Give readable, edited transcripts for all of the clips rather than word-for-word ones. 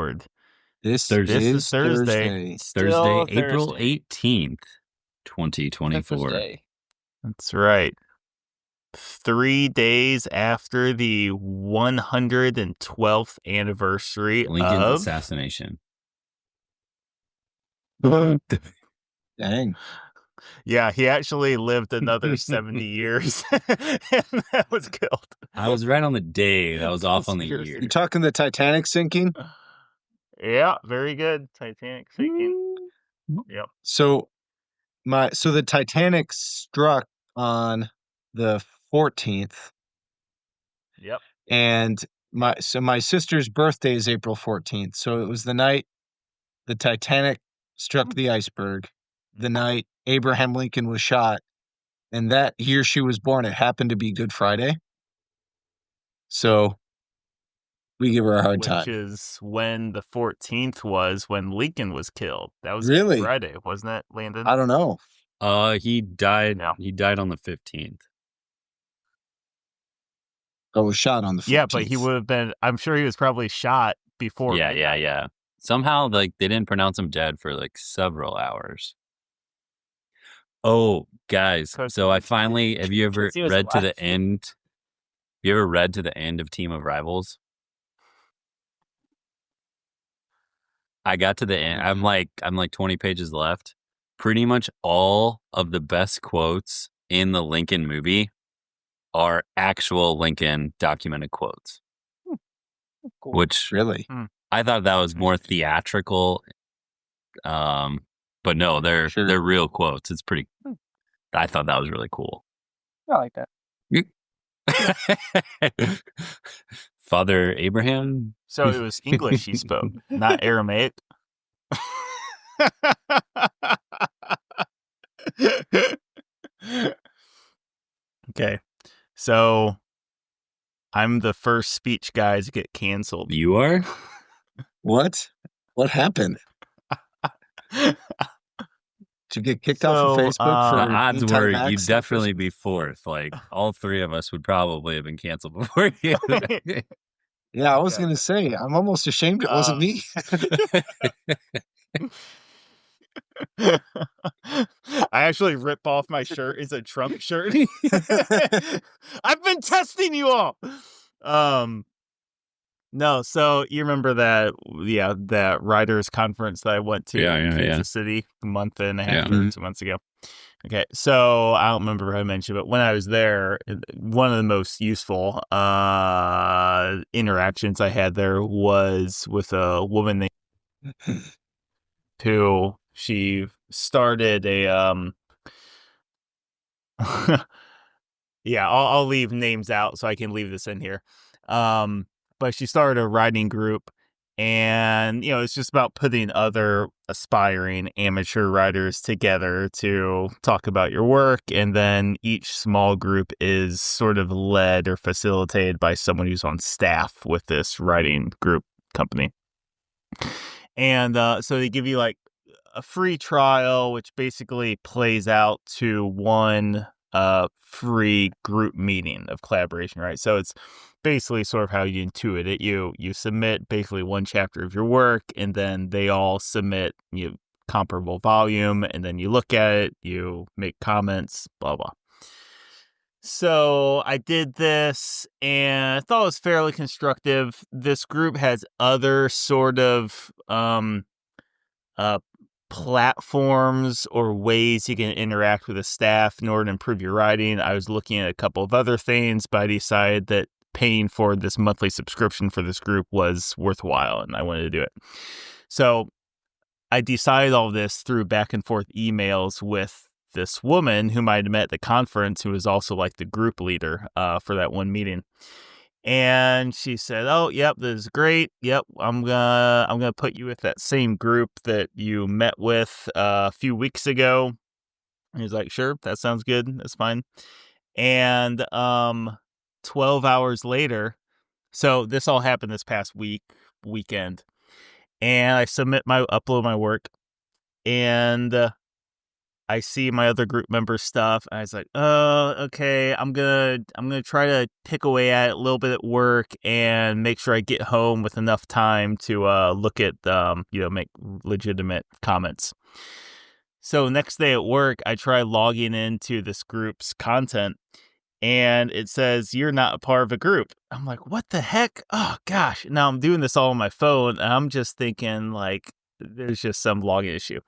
board. This is Thursday. It's Thursday, still April Thursday. 18th, 2024. Thursday. That's right. 3 days after the 112th anniversary Lincoln's of assassination. Dang. Yeah, he actually lived another 70 years and that was killed. I was right on the day. That was off on the Conspiracy. year. You talking the Titanic sinking? Yeah, very good. Titanic sinking. Yep. So the Titanic struck on the 14th, Yep. and my sister's birthday is April 14th. So it was the night the Titanic struck the iceberg, the night Abraham Lincoln was shot, and that year she was born, it happened to be Good Friday. So we give her a hard time. Which is when the 14th was when Lincoln was killed. That was Really? Friday, wasn't it, Landon? I don't know. He died. Yeah. He died on the 15th. I was shot on the 14th. Yeah, but he would have been. I'm sure he was probably shot before. Yeah. Somehow, like, they didn't pronounce him dead for like several hours. Oh, guys! So I finally have you ever He was read to the laughing. end? Have you ever read to the end of Team of Rivals? I got to the end. I'm like 20 pages left. Pretty much all of the best quotes in the Lincoln movie are actual Lincoln documented quotes. Cool. Which Really? I thought that was more theatrical. But no, they're real quotes. It's pretty. I thought that was really cool. I like that. Father Abraham. So it was English he spoke, not Aramaic. Okay, so I'm the first speech guy to get canceled. You are? What? What happened? Did you get kicked off of Facebook? The For odds anytime were access? you'd definitely be fourth. Like, all three of us would probably have been canceled before you. Yeah, I was going to say, I'm almost ashamed it wasn't me. I actually rip off my shirt. It's a Trump shirt. I've been testing you all. No, so you remember that writers conference that I went to in Kansas City a month and a half or 2 months ago. Okay, so I don't remember if I mentioned, but when I was there, one of the most useful interactions I had there was with a woman named who she started a yeah, I'll leave names out so I can leave this in here. But she started a writing group, and it's just about putting other aspiring amateur writers together to talk about your work, and then each small group is sort of led or facilitated by someone who's on staff with this writing group company. And so they give you like a free trial, which basically plays out to one free group meeting of collaboration, right? So it's basically sort of how you intuit it. You submit basically one chapter of your work, and then they all submit comparable volume, and then you look at it, you make comments, blah blah. So I did this, and I thought it was fairly constructive. This group has other sort of platforms or ways you can interact with the staff in order to improve your writing. I was looking at a couple of other things, but I decided that paying for this monthly subscription for this group was worthwhile, and I wanted to do it. So I decided all this through back and forth emails with this woman whom I had met at the conference, who was also like the group leader for that one meeting. And she said, "Oh, yep, this is great. Yep, I'm gonna put you with that same group that you met with a few weeks ago." And he's like, "Sure, that sounds good. That's fine." And 12 hours later, so this all happened this past weekend, and I upload my work, and I see my other group member stuff. And I was like, oh, okay, I'm gonna try to pick away at it a little bit at work and make sure I get home with enough time to look at make legitimate comments. So next day at work, I try logging into this group's content, and it says you're not a part of a group. I'm like, what the heck? Oh gosh! Now I'm doing this all on my phone, and I'm just thinking like, there's just some login issue.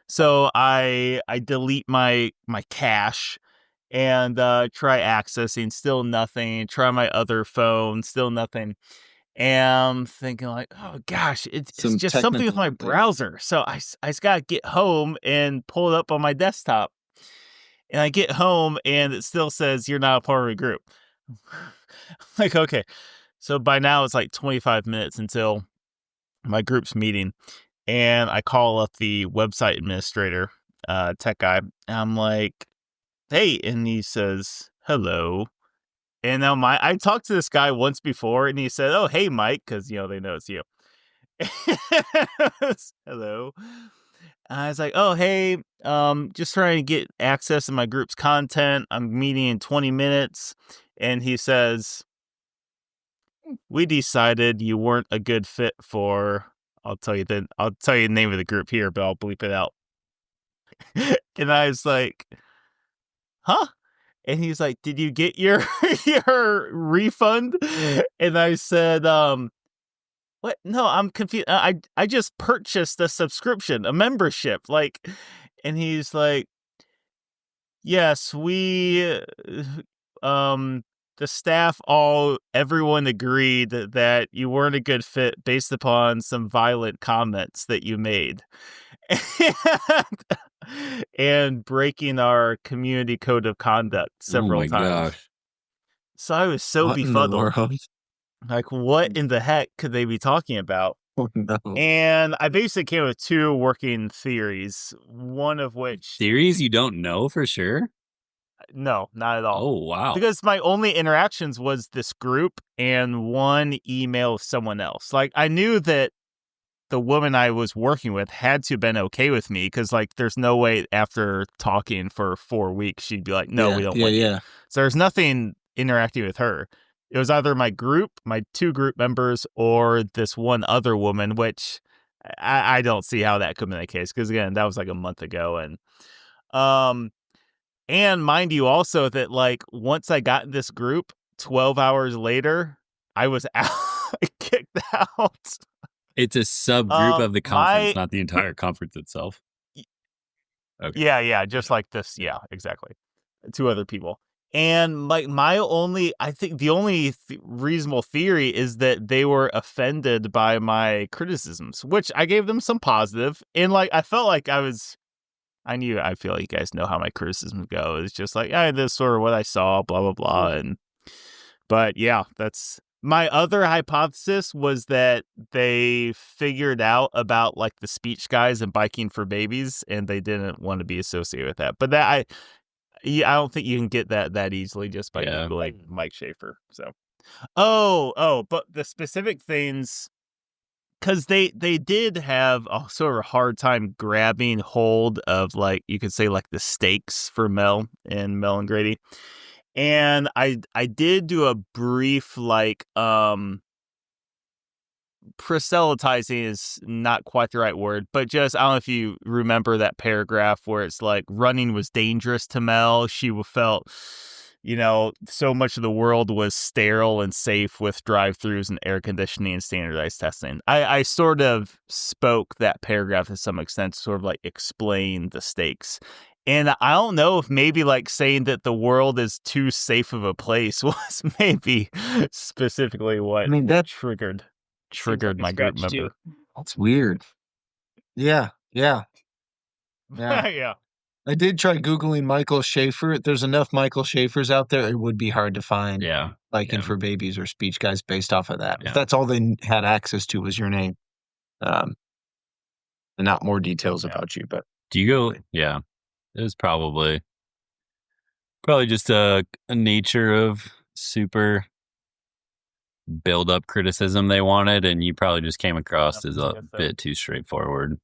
So I delete my cache and try accessing, still nothing. Try my other phone, still nothing. And I'm thinking like, oh gosh, it's Some just something with my technical browser. So I just gotta get home and pull it up on my desktop. And I get home and it still says you're not a part of a group. Like, okay. So by now it's like 25 minutes until my group's meeting. And I call up the website administrator, tech guy. And I'm like, hey, and he says, hello. And now I talked to this guy once before and he said, oh, hey, Mike, because, they know it's you. Hello. And I was like, oh, hey, just trying to get access to my group's content. I'm meeting in 20 minutes. And he says, we decided you weren't a good fit for, I'll tell you the name of the group here, but I'll bleep it out. And I was like, huh? And he's like, did you get your refund? And I said, what? No, I'm confused. I just purchased a subscription, a membership. Like, and he's like, yes, we, the staff everyone agreed that you weren't a good fit based upon some violent comments that you made. And breaking our community code of conduct several times. Gosh. So I was so befuddled. Like, what in the heck could they be talking about? Oh, no. And I basically came up with two working theories, one of which... Theories you don't know for sure? No, not at all. Oh, wow. Because my only interactions was this group and one email of someone else. Like, I knew that the woman I was working with had to have been okay with me because, like, there's no way after talking for 4 weeks she'd be like, no, we don't want you. So there's nothing interacting with her. It was either my group, my two group members, or this one other woman, which I don't see how that could be the case because, again, that was like a month ago. And mind you also that, like, once I got in this group, 12 hours later, I was kicked out. It's a subgroup of the conference, not the entire conference itself. Okay. Yeah, just like this. Yeah, exactly. Two other people. And like my only, I think the only reasonable theory is that they were offended by my criticisms, which I gave them some positive. And like, I felt like I feel like you guys know how my criticisms go. It's just like, this sort of what I saw, blah, blah, blah. But yeah, that's my other hypothesis was that they figured out about like the speech guys and biking for babies and they didn't want to be associated with that. But that I don't think you can get that easily just by Googling Mike Schaefer. So, but the specific things, because they did have a sort of hard time grabbing hold of, like, you could say like the stakes for Mel and Grady. And I did do a brief, like, proselytizing is not quite the right word, but just, I don't know if you remember that paragraph where it's like running was dangerous to Mel. She felt, so much of the world was sterile and safe with drive-thrus and air conditioning and standardized testing. I sort of spoke that paragraph to some extent to sort of like explain the stakes. And I don't know if maybe like saying that the world is too safe of a place was maybe specifically what that triggered my group member. That's weird. Yeah. Yeah. I did try Googling Michael Schaefer. There's enough Michael Schaefers out there. It would be hard to find biking for babies or speech guys based off of that. If that's all they had access to was your name. And not more details about you, but do you go? Yeah. It was probably just a nature of super build up criticism they wanted, and you probably just came across as a bit too straightforward.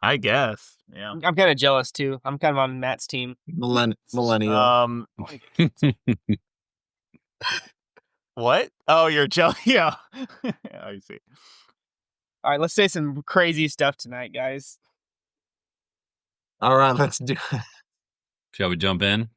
I guess. Yeah. I'm kind of jealous too. I'm kind of on Matt's team. Millennial. What? Oh, you're jealous. Yeah. I see. All right, let's say some crazy stuff tonight, guys. All right, let's do it. Shall we jump in?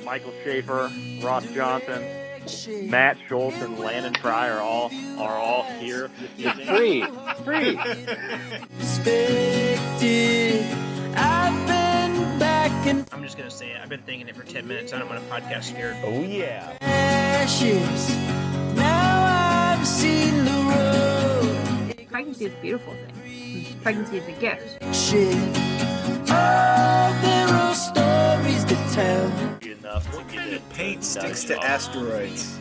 Michael Schaefer, Ross Johnson, Matt Schultz, and Landon Fry are all here. It's free. I'm just gonna say it. I've been thinking it for 10 minutes. I don't want a podcast scared. Oh yeah. Pregnancy is a beautiful thing. Pregnancy is a gift. Paint sticks to asteroids.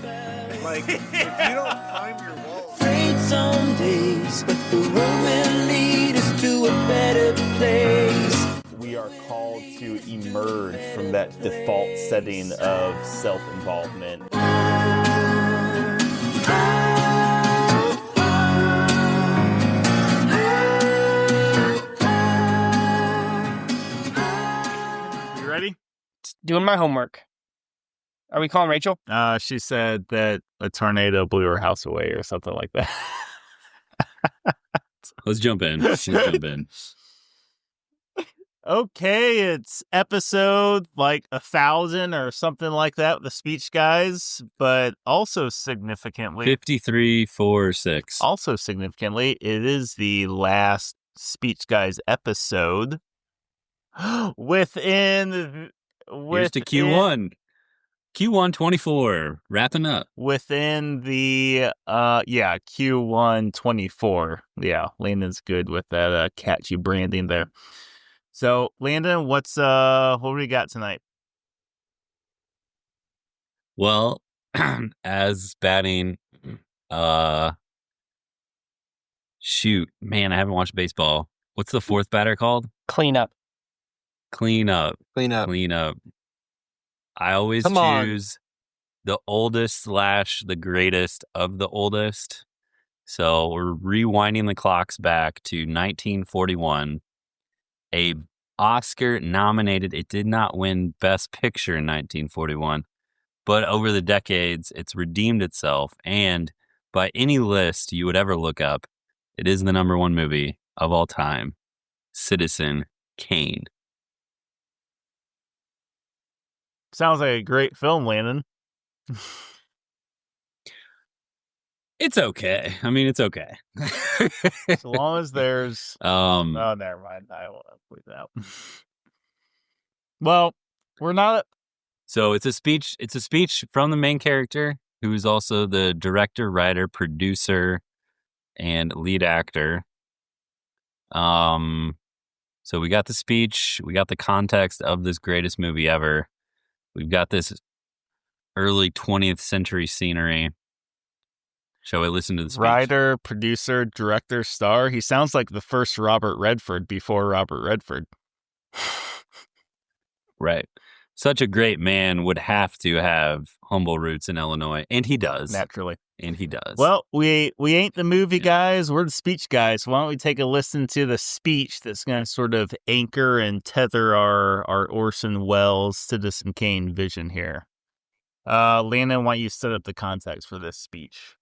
Like, if you don't climb your wall. Some days, but the road will lead us to a better place. We are called to emerge from that default setting of self-involvement. You ready? Doing my homework. Are we calling Rachel? She said that a tornado blew her house away or something like that. Let's jump in. Okay, it's episode like 1,000 or something like that with the Speech Guys, but also significantly, 5346. Also significantly, it is the last Speech Guys episode Here's to Q1. Q1 24, wrapping up. Within the Q1 24. Yeah, Landon's good with that catchy branding there. So, Landon, what do we got tonight? Well, as batting, shoot, man, I haven't watched baseball. What's the fourth batter called? Clean up. Clean up. I always choose the oldest / the greatest of the oldest. So we're rewinding the clocks back to 1941. A Oscar nominated. It did not win Best Picture in 1941, but over the decades, it's redeemed itself. And by any list you would ever look up, it is the number one movie of all time, Citizen Kane. Sounds like a great film, Landon. It's okay. I mean, it's okay. As long as there's oh, never mind. I won't leave that out. Well, we're not. So it's a speech. It's a speech from the main character, who is also the director, writer, producer, and lead actor. So we got the speech. We got the context of this greatest movie ever. We've got this early 20th century scenery. Shall we listen to the speech? Writer, producer, director, star. He sounds like the first Robert Redford before Robert Redford. Right. Such a great man would have to have humble roots in Illinois, and he does. Naturally. And he does. Well, we ain't the movie guys, we're the speech guys. Why don't we take a listen to the speech that's going to sort of anchor and tether our Orson Welles Citizen Kane vision here. Landon, why don't you set up the context for this speech?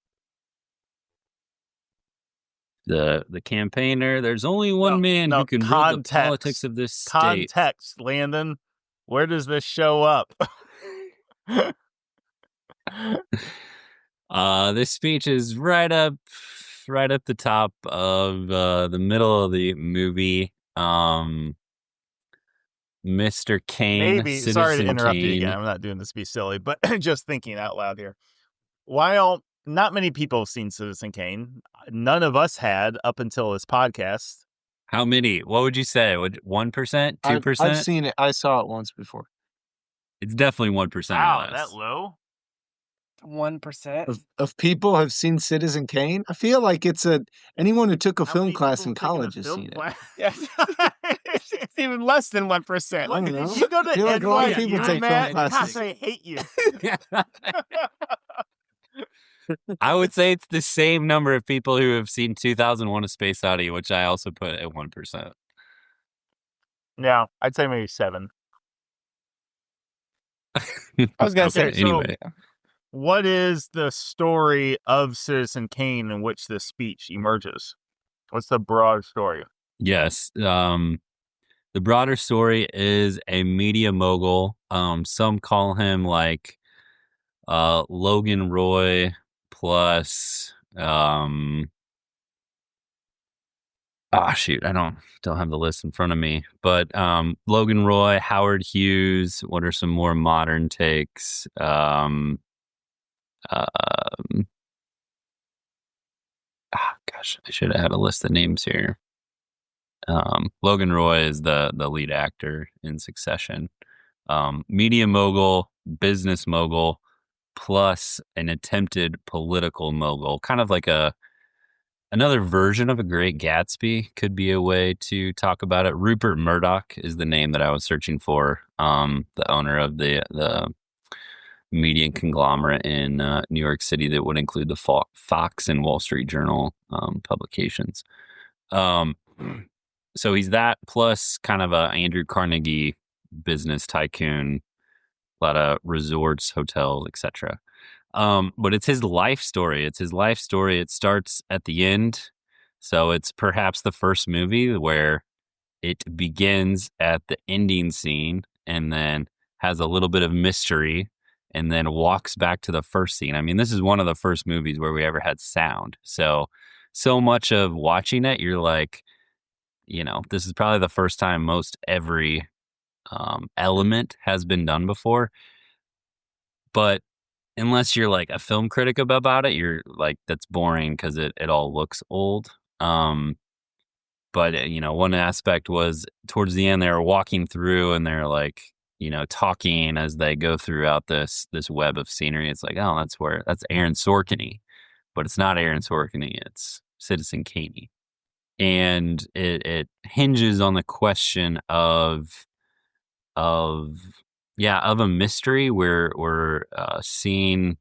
The campaigner, there's only one man who can rule the politics of this state. Context, Landon. Where does this show up? This speech is right up the top of the middle of the movie. Mr. Kane. Maybe. Citizen Sorry to interrupt Kane. you again. I'm not doing this to be silly, but just thinking out loud here. Not many people have seen Citizen Kane. None of us had up until this podcast. How many? What would you say? 1%? 2%? I've seen it. I saw it once before. It's definitely 1% Wow, or less. that low? 1%. of people have seen Citizen Kane. I feel like it's anyone who took a How film many class people in have taken a college has film seen it. class? Yes. It's even less than 1%. I don't know. Did you go to I feel like a lot of NYU, people take film Matt? classes. Gosh, I hate you. I would say it's the same number of people who have seen 2001: A Space Odyssey, which I also put at 1%. Yeah, I'd say maybe 7. I was going to Okay, say, so anyway. what is the story of Citizen Kane in which this speech emerges? What's the broad story? Yes. The broader story is a media mogul. Some call him like Logan Roy plus shoot, I don't have the list in front of me. But Logan Roy, Howard Hughes, what are some more modern takes? Gosh, I should have had a list of names here. Logan Roy is the lead actor in Succession. Media mogul, business mogul, plus an attempted political mogul, kind of like another version of a Great Gatsby could be a way to talk about it. Rupert Murdoch is the name that I was searching for. The owner of the media conglomerate in New York City that would include the Fox and Wall Street Journal publications. So he's that plus kind of a Andrew Carnegie business tycoon, a lot of resorts, hotels, etc. But it's his life story. It starts at the end. So it's perhaps the first movie where it begins at the ending scene and then has a little bit of mystery and then walks back to the first scene. I mean, this is one of the first movies where we ever had sound. So much of watching it, you're like, this is probably the first time most every element has been done before. But unless you're like a film critic about it, you're like, that's boring because it all looks old. But one aspect was towards the end, they were walking through and they're like, talking as they go throughout this web of scenery. It's like, oh, that's Aaron Sorkin-y. But it's not Aaron Sorkin-y, it's Citizen Kane. And it hinges on the question of a mystery. We're seeing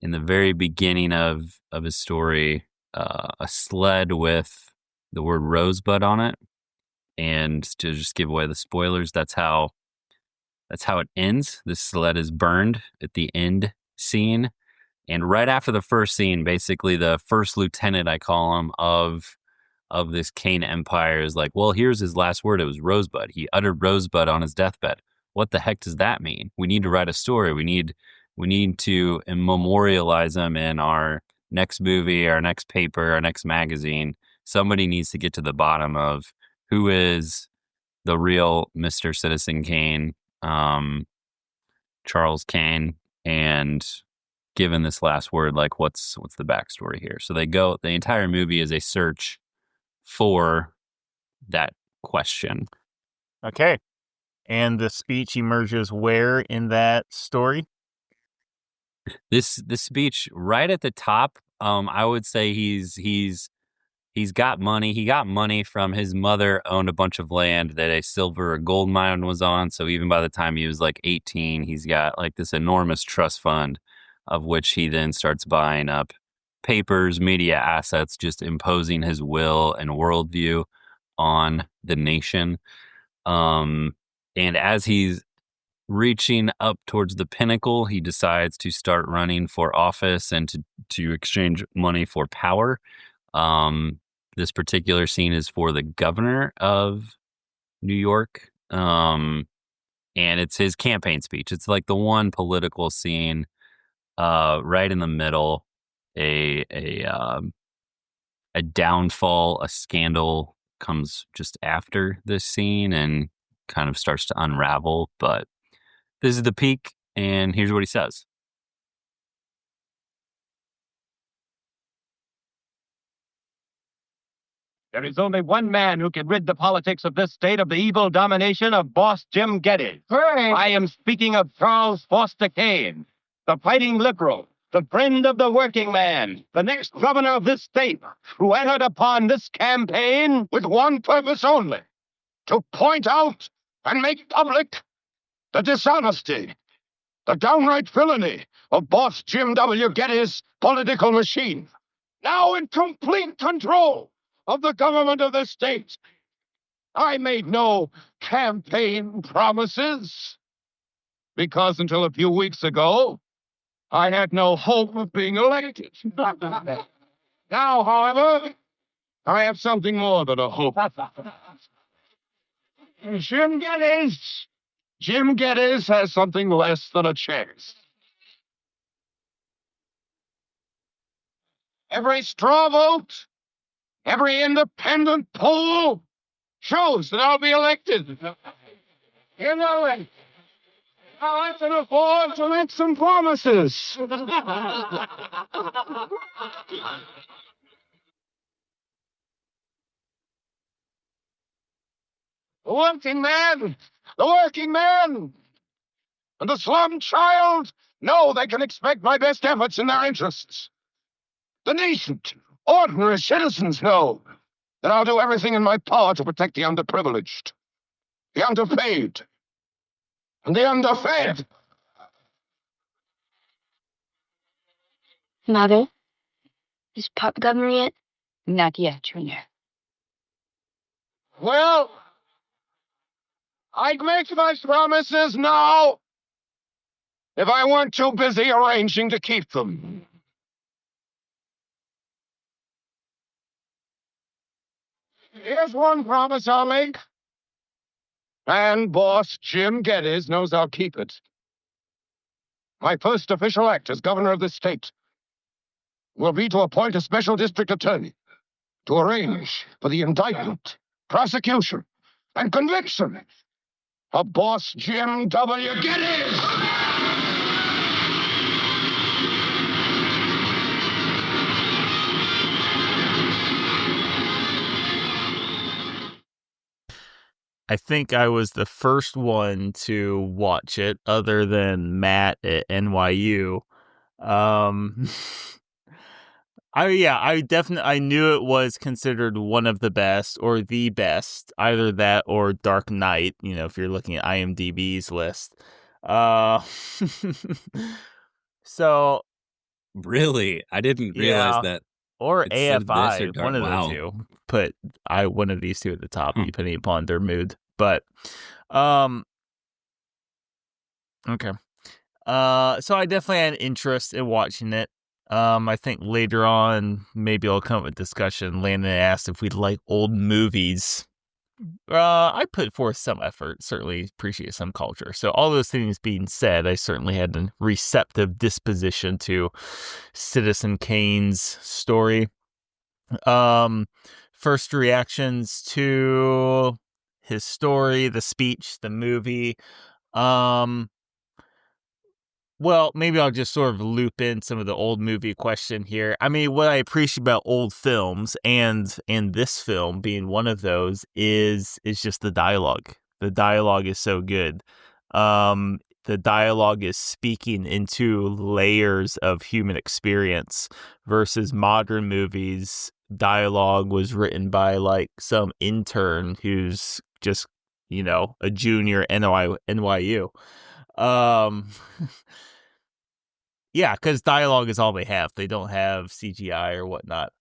in the very beginning of his story a sled with the word Rosebud on it. And to just give away the spoilers, that's how it ends. The sled is burned at the end scene. And right after the first scene, basically the first lieutenant, I call him, of this Kane empire is like, well, here's his last word. It was Rosebud. He uttered Rosebud on his deathbed. What the heck does that mean? We need to write a story. We need to memorialize him in our next movie, our next paper, our next magazine. Somebody needs to get to the bottom of who is the real Mr. Citizen Kane, Charles Kane, and given this last word, like what's the backstory here? So the entire movie is a search for that question. Okay. And the speech emerges where in that story? This speech right at the top, I would say he's got money. He got money from his mother, owned a bunch of land that a silver or gold mine was on. So even by the time he was like 18, he's got like this enormous trust fund of which he then starts buying up papers, media assets, just imposing his will and worldview on the nation. And as he's reaching up towards the pinnacle, he decides to start running for office and to exchange money for power. This particular scene is for the governor of New York. And it's his campaign speech. It's like the one political scene right in the middle. A downfall, a scandal comes just after this scene and kind of starts to unravel. But this is the peak, and here's what he says. There is only one man who can rid the politics of this state of the evil domination of Boss Jim Gettys. I am speaking of Charles Foster Kane, the fighting liberal, the friend of the working man, the next governor of this state, who entered upon this campaign with one purpose only, to point out and make public the dishonesty, the downright villainy of Boss Jim W. Gettys' political machine, now in complete control of the government of the state. I made no campaign promises, because until a few weeks ago, I had no hope of being elected. Now, however, I have something more than a hope. Jim Gettys has something less than a chance. Every straw vote, every independent poll shows that I'll be elected. You know it. Now I can afford to make some promises. The working man, and the slum child know they can expect my best efforts in their interests. The decent, ordinary citizens know that I'll do everything in my power to protect the underprivileged, the underpaid, and the underfed. Mother, is Pop governor yet? Not yet, Junior. Well, I'd make my promises now if I weren't too busy arranging to keep them. Here's one promise I'll make, and Boss Jim Gettys knows I'll keep it. My first official act as governor of this state will be to appoint a special district attorney to arrange for the indictment, prosecution, and conviction of Boss Jim W. Gettys! I think I was the first one to watch it, other than Matt at NYU. I knew it was considered one of the best or the best, either that or Dark Knight. You know, if you're looking at IMDb's list. So Really, I didn't realize that. Or it said this AFI, or Dark- one of wow. the two. Put one of these two at the top, depending upon their mood. But, okay. So I definitely had interest in watching it. I think later on, maybe I'll come up with discussion. Landon asked if we'd like old movies. I put forth some effort, certainly appreciate some culture. So all those things being said, I certainly had a receptive disposition to Citizen Kane's story. First reactions to his story, the speech, the movie. Well, maybe I'll just sort of loop in some of the old movie question here. I mean, what I appreciate about old films and this film being one of those is just the dialogue. The dialogue is so good. The dialogue is speaking into layers of human experience versus modern movies. Dialogue was written by like some intern who's just, a junior NYU. Yeah, because dialogue is all they have. They don't have CGI or whatnot.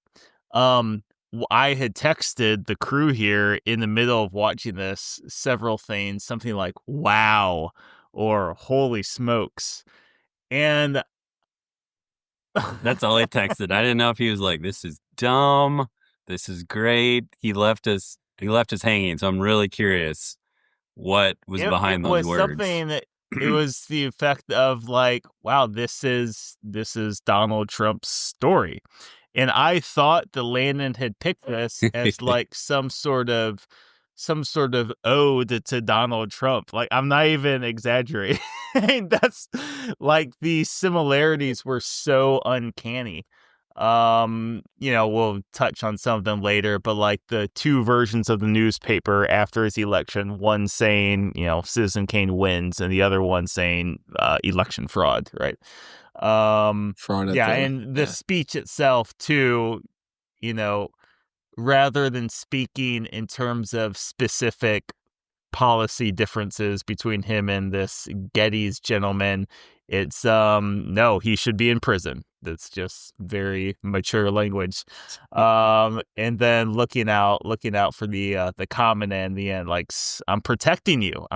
I had texted the crew here in the middle of watching this several things, something like "wow" or "holy smokes," and that's all I texted. I didn't know if he was like, "This is dumb. This is great." He left us hanging. So I'm really curious what was behind those words. Something that it was the effect of like, wow, this is Donald Trump's story. And I thought the Landon had picked this as like some sort of ode to Donald Trump. Like, I'm not even exaggerating. That's like, the similarities were so uncanny. We'll touch on some of them later, but like the two versions of the newspaper after his election, one saying, Citizen Kane wins, and the other one saying election fraud, right? Fraud at Yeah, the and the speech itself too, rather than speaking in terms of specific policy differences between him and this Gettys gentleman, it's no, he should be in prison. That's just very mature language. And then looking out for the comment in the end, like, I'm protecting you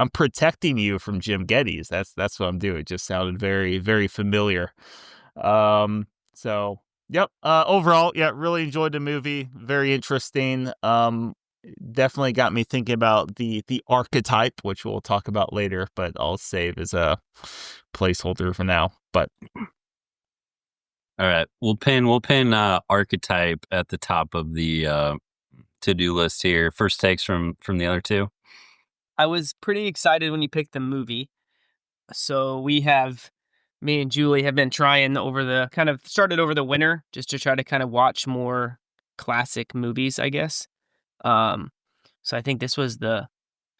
from Jim Gettys. That's what I'm doing. It just sounded very, very familiar. So yep. Overall, yeah, really enjoyed the movie. Very interesting. Definitely got me thinking about the archetype, which we'll talk about later, but I'll save as a placeholder for now. But all right, we'll pin archetype at the top of the to-do list here. First takes from the other two. I was pretty excited when you picked the movie. So me and Julie have been trying started over the winter just to try to kind of watch more classic movies, I guess. So I think this was the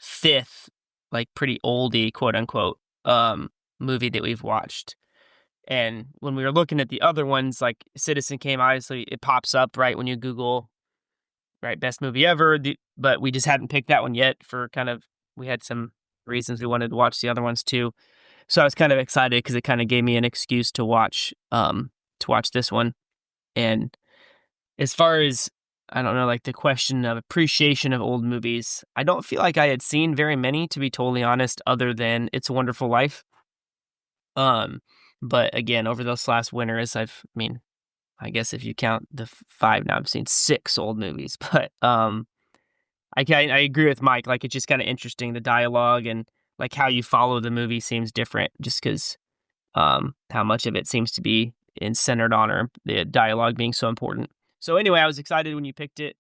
5th, like pretty oldie, quote unquote, movie that we've watched. And when we were looking at the other ones, like Citizen Kane, obviously it pops up right when you Google, right, best movie ever. But we just hadn't picked that one yet we had some reasons we wanted to watch the other ones too. So I was kind of excited because it kind of gave me an excuse to watch this one. And as far as, I don't know, like the question of appreciation of old movies, I don't feel like I had seen very many, to be totally honest, other than It's a Wonderful Life. But again, over those last winters, I guess if you count the 5 now, I've seen 6 old movies. But I agree with Mike. Like, it's just kind of interesting, the dialogue and like how you follow the movie seems different, just because how much of it seems to be centered on the dialogue being so important. So anyway, I was excited when you picked it.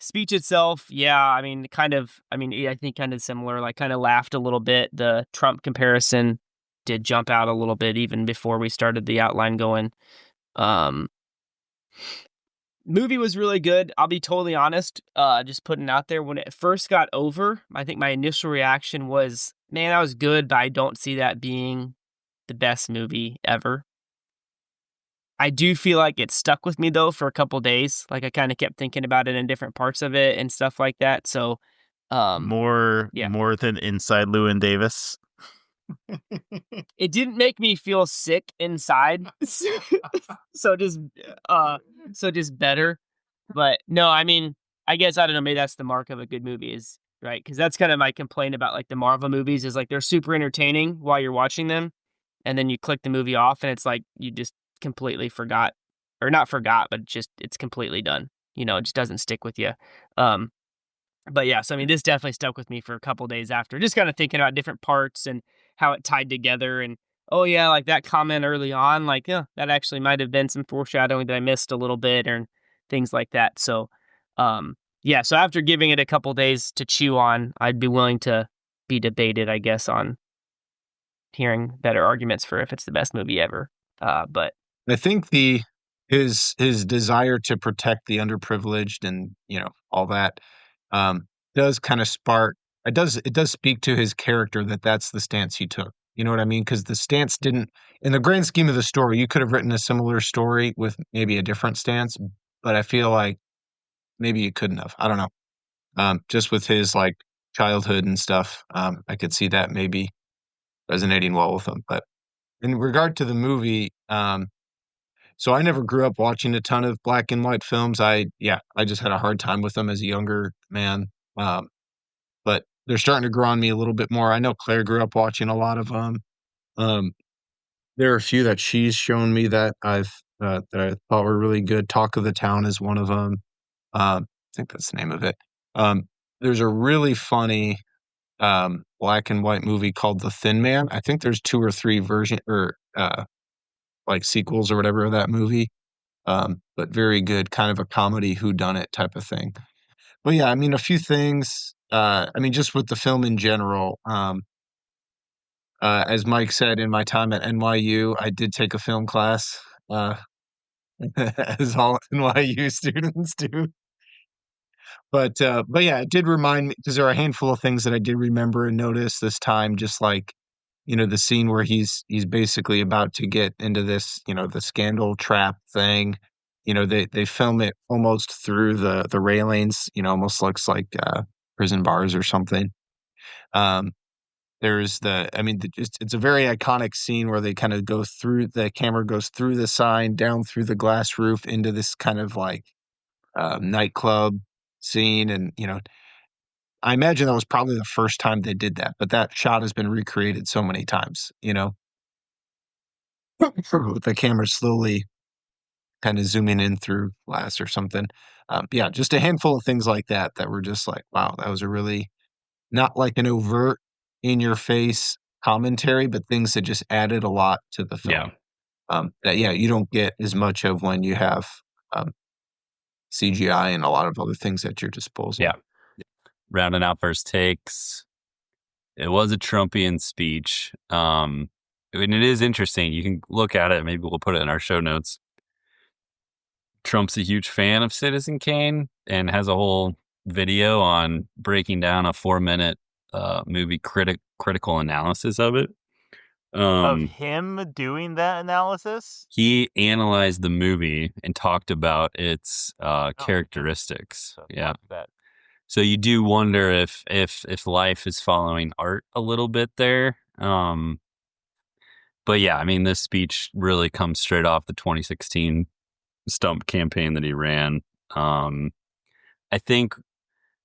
Speech itself, yeah, I think kind of similar. Like, kind of laughed a little bit. The Trump comparison did jump out a little bit even before we started the outline going. Movie was really good. I'll be totally honest. Just putting it out there, when it first got over, I think my initial reaction was, man, that was good, but I don't see that being the best movie ever. I do feel like it stuck with me though for a couple days. Like, I kind of kept thinking about it in different parts of it and stuff like that. So, more than Inside Llewyn Davis. It didn't make me feel sick inside. so just better. But no, I guess, I don't know, maybe that's the mark of a good movie, is right, because that's kind of my complaint about like the Marvel movies, is like they're super entertaining while you're watching them, and then you click the movie off and it's like you just completely forgot, or not forgot, but just it's completely done. It just doesn't stick with you. But yeah, so this definitely stuck with me for a couple days after, just kind of thinking about different parts and how it tied together. And oh yeah, like that comment early on, like, yeah, that actually might have been some foreshadowing that I missed a little bit, or things like that. So yeah, so after giving it a couple days to chew on, I'd be willing to be debated, I guess, on hearing better arguments for if it's the best movie ever. But I think his desire to protect the underprivileged and all that does kind of spark. It does speak to his character that's the stance he took. You know what I mean? Because the stance didn't, in the grand scheme of the story, you could have written a similar story with maybe a different stance, but I feel like maybe you couldn't have. I don't know. Just with his like childhood and stuff, I could see that maybe resonating well with him. But in regard to the movie, so I never grew up watching a ton of black and white films. I just had a hard time with them as a younger man. But they're starting to grow on me a little bit more. I know Claire grew up watching a lot of them. There are a few that she's shown me that that I thought were really good. Talk of the Town is one of them. I think that's the name of it. There's a really funny black and white movie called The Thin Man. I think there's 2 or 3 version or like sequels or whatever of that movie. But very good, kind of a comedy whodunit type of thing. But yeah, a few things. Just with the film in general. As Mike said, in my time at NYU, I did take a film class. as all NYU students do. But yeah, it did remind me because there are a handful of things that I did remember and notice this time, just like, the scene where he's basically about to get into this, the scandal trap thing. They film it almost through the railings, almost looks like prison bars or something. Um, there's it's a very iconic scene where they kind of go through, the camera goes through the sign, down through the glass roof into this kind of like nightclub scene. And, I imagine that was probably the first time they did that, but that shot has been recreated so many times, with the camera slowly kind of zooming in through glass or something. Yeah, just a handful of things like that that were just like, wow, that was a really not like an overt in your face commentary, but things that just added a lot to the film. That you don't get as much of when you have CGI and a lot of other things at your disposal. Yeah. Rounding out first takes. It was a Trumpian speech. And it is interesting. You can look at it. Maybe we'll put it in our show notes. Trump's a huge fan of Citizen Kane and has a whole video on breaking down a 4-minute movie critical analysis of it. Of him doing that analysis? He analyzed the movie and talked about its characteristics. So yeah. That. So you do wonder if life is following art a little bit there. But yeah, I mean, this speech really comes straight off the 2016 stump campaign that he ran. I think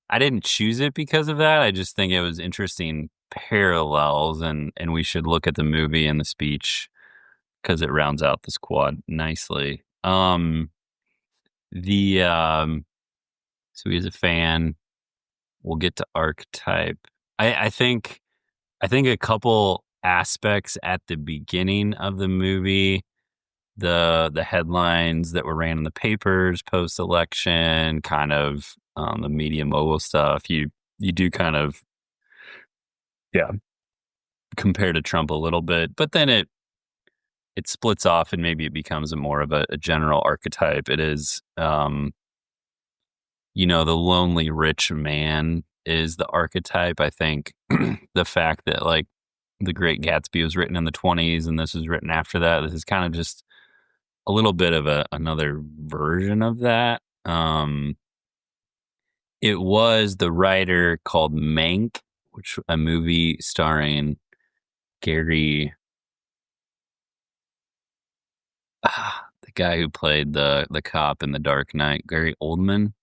I didn't choose it because of that. I just think it was interesting parallels, and we should look at the movie and the speech because it rounds out this quad nicely. So he's a fan. We'll get to archetype. I think a couple aspects at the beginning of the movie, the headlines that were ran in the papers post-election, kind of the media mogul stuff. You do kind of compare to Trump a little bit, but then it splits off and maybe it becomes more of a general archetype. It is, the lonely rich man is the archetype. I think the fact that like The Great Gatsby was written in the 1920s and this was written after that, this is kind of just a little bit of another version of that. It was the writer called Mank, which a movie starring Gary, the guy who played the cop in The Dark Knight, Gary Oldman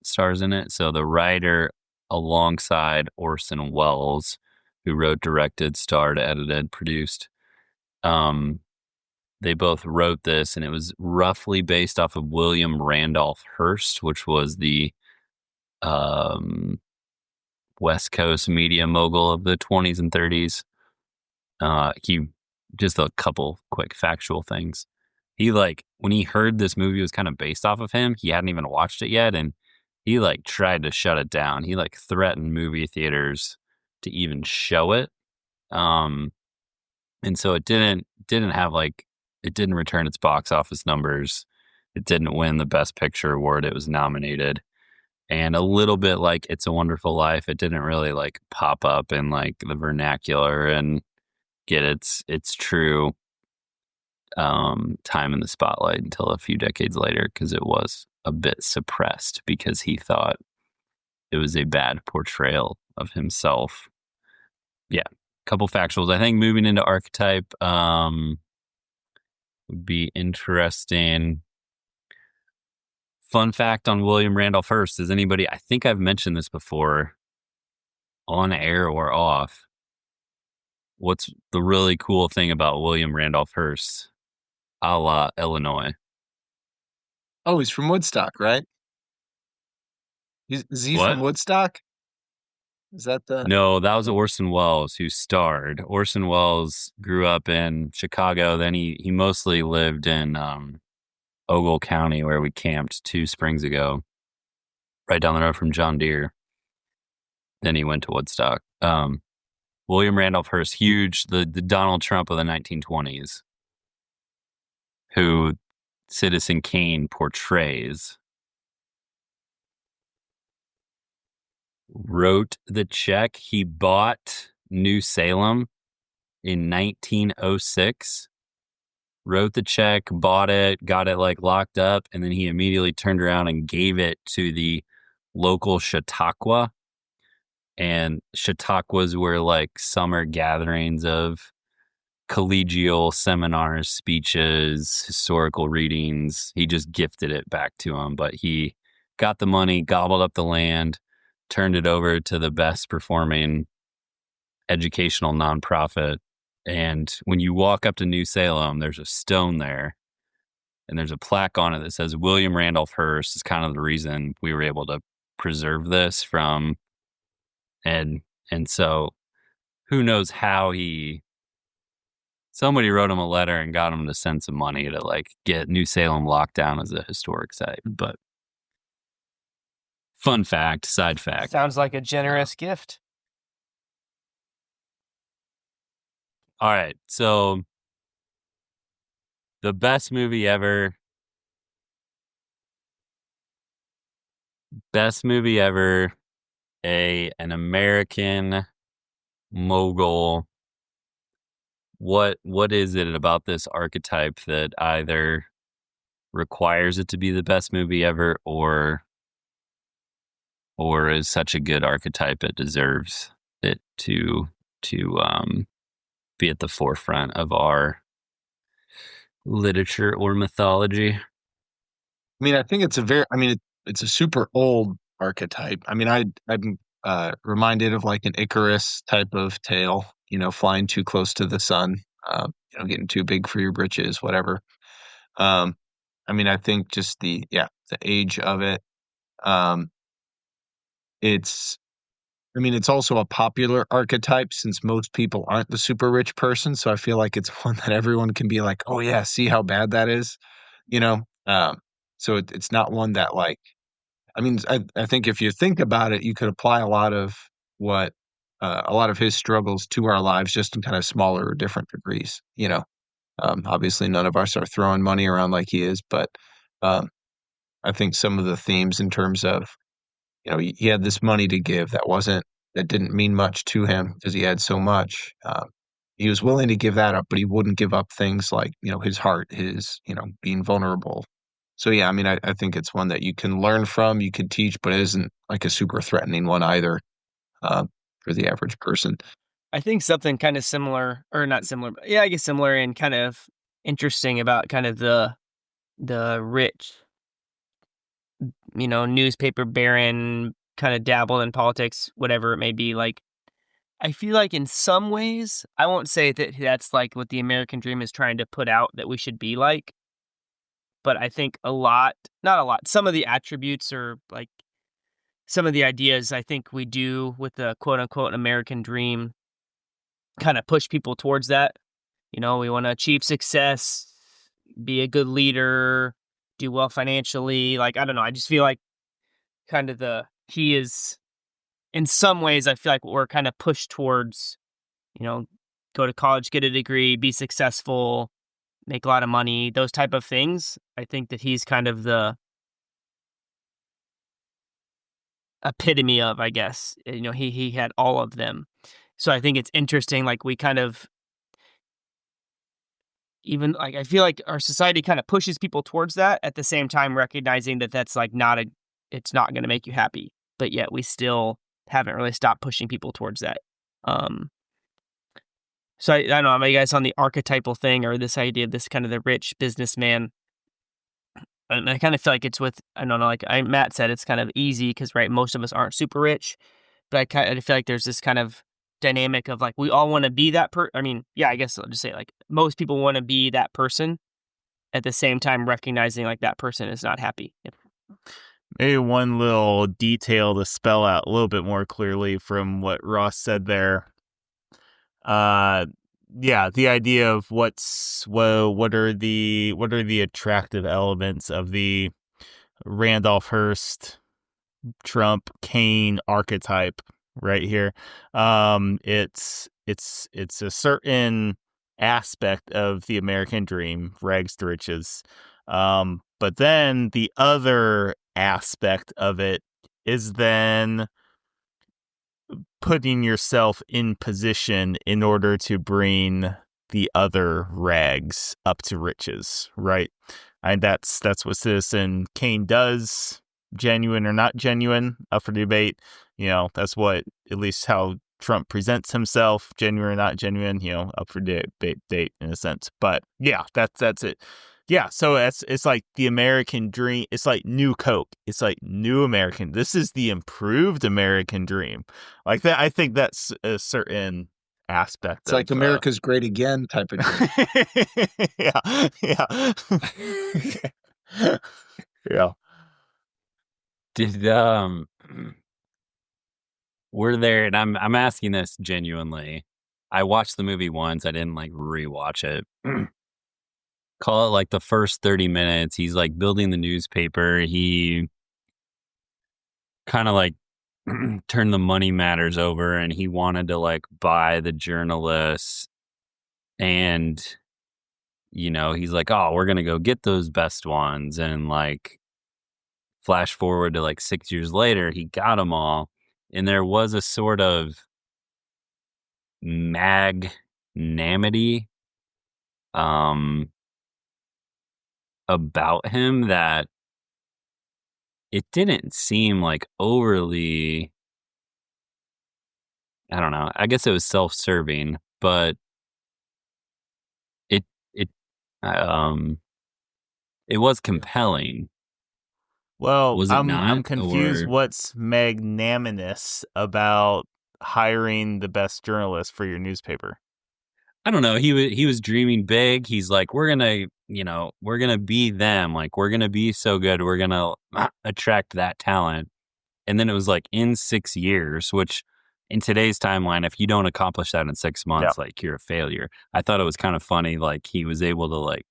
stars in it. So the writer, alongside Orson Welles, who wrote, directed, starred, edited, produced, they both wrote this, and it was roughly based off of William Randolph Hearst, which was the West Coast media mogul of the 1920s and 1930s. He, just a couple quick factual things. He when he heard this movie was kind of based off of him, he hadn't even watched it yet, and he tried to shut it down. He threatened movie theaters to even show it. And so it didn't have it didn't return its box office numbers. It didn't win the Best Picture award it was nominated. And a little bit like It's a Wonderful Life, it didn't really pop up in the vernacular and get its true time in the spotlight until a few decades later, because it was a bit suppressed because he thought it was a bad portrayal of himself. Yeah, couple factuals. I think moving into archetype would be interesting. Fun fact on William Randolph Hearst. Is anybody, I think I've mentioned this before on air or off. What's the really cool thing about William Randolph Hearst, a la Illinois? Oh, he's from Woodstock, right? Is he from Woodstock? Is that the... No, that was Orson Welles who starred. Orson Welles grew up in Chicago. Then he mostly lived in Ogle County, where we camped 2 springs ago, right down the road from John Deere. Then he went to Woodstock. William Randolph Hearst, huge, the Donald Trump of the 1920s, who Citizen Kane portrays. Wrote the check. He bought New Salem in 1906. Wrote the check, bought it, got it like locked up, and then he immediately turned around and gave it to the local Chautauqua. And Chautauquas were like summer gatherings of collegial seminars, speeches, historical readings. He just gifted it back to him, but he got the money, gobbled up the land, turned it over to the best performing educational nonprofit. And when you walk up to New Salem, there's a stone there and there's a plaque on it that says William Randolph Hearst is kind of the reason we were able to preserve this from. And so who knows how somebody wrote him a letter and got him to send some money to like get New Salem locked down as a historic site. But fun fact, side fact. Sounds like a generous gift. All right. So the best movie ever. An American mogul. What is it about this archetype that either requires it to be the best movie ever or is such a good archetype it deserves it to be at the forefront of our literature or mythology? I mean, I think it's it's a super old archetype. I mean, I'm reminded of like an Icarus type of tale, flying too close to the sun, getting too big for your britches, whatever. I mean, I think just the age of it. It's also a popular archetype since most people aren't the super rich person. So I feel like it's one that everyone can be like, oh yeah, see how bad that is, you know? So it's not one that like, I think if you think about it, you could apply a lot of his struggles to our lives just in kind of smaller or different degrees, obviously none of us are throwing money around like he is, but, I think some of the themes in terms of, he had this money to give that didn't mean much to him because he had so much. He was willing to give that up, but he wouldn't give up things like, his heart, being vulnerable. So yeah, I think it's one that you can learn from, you can teach, but it isn't like a super threatening one either, for the average person. I think something kind of similar, or not similar, but yeah, I guess similar and kind of interesting about kind of the rich, newspaper baron, kind of dabble in politics, whatever it may be. Like, I feel like in some ways, I won't say that that's like what the American dream is trying to put out that we should be like, but I think not a lot, some of the attributes or like some of the ideas I think we do with the quote unquote American dream kind of push people towards that. We want to achieve success, be a good leader, do well financially. Like, I don't know. I just feel like kind of he is, in some ways, I feel like we're kind of pushed towards, go to college, get a degree, be successful, make a lot of money, those type of things. I think that he's kind of the epitome of, I guess, he had all of them. So I think it's interesting. Like, we kind of, even like, I feel like our society kind of pushes people towards that at the same time, recognizing that that's like it's not going to make you happy, but yet we still haven't really stopped pushing people towards that. So I don't know, am you guys on the archetypal thing or this idea of this kind of the rich businessman? And I kind of feel like it's with, I don't know, like Matt said, it's kind of easy because, right, most of us aren't super rich, but I feel like there's this kind of dynamic of like, we all want to be that I guess I'll just say like most people want to be that person at the same time recognizing like that person is not happy. Maybe one little detail to spell out a little bit more clearly from what Ross said there. The idea of what are the attractive elements of the Randolph Hearst, Trump, Kane archetype right here. It's a certain aspect of the American dream, rags to riches, But then the other aspect of it is then putting yourself in position in order to bring the other rags up to riches, right? And that's what Citizen Kane does. Genuine or not genuine, up for debate. That's what, at least how Trump presents himself, genuine or not genuine, up for debate in a sense. But yeah, that's it. Yeah, so it's like the American dream. It's like new Coke. It's like new American. This is the improved American dream. Like that, I think that's a certain aspect. It's like America's great again type of dream. yeah. Yeah. Did were there, and I'm asking this genuinely. I watched the movie once. I didn't like rewatch it. Call it like the first 30 minutes. He's like building the newspaper. He kind of like turned the money matters over, and he wanted to like buy the journalists. And, he's like, oh, we're going to go get those best ones. And like flash forward to like 6 years later, he got them all. And there was a sort of magnanimity about him that it didn't seem like overly, I don't know, I guess it was self-serving, but it was compelling. Well, Was it I'm not? confused. Or- What's magnanimous about hiring the best journalist for your newspaper? I don't know. He was dreaming big. He's like, we're gonna be them. Like, we're gonna be so good. We're gonna attract that talent. And then it was like in 6 years, which in today's timeline, if you don't accomplish that in 6 months, like you're a failure. I thought it was kind of funny. Like he was able to like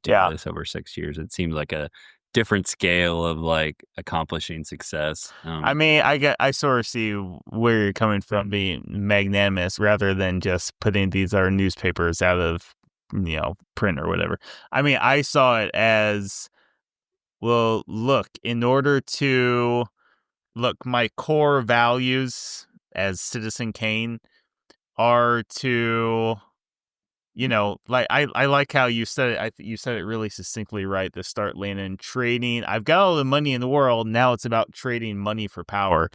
do this over 6 years. It seems like a different scale of like accomplishing success. I mean, I sort of see where you're coming from, being magnanimous rather than just putting these other newspapers out of print or whatever. I mean, I saw it as, well, look, in order to my core values as Citizen Kane are to, like I like how you said it. You said it really succinctly, right? To start, Landon, trading. I've got all the money in the world. Now it's about trading money for power,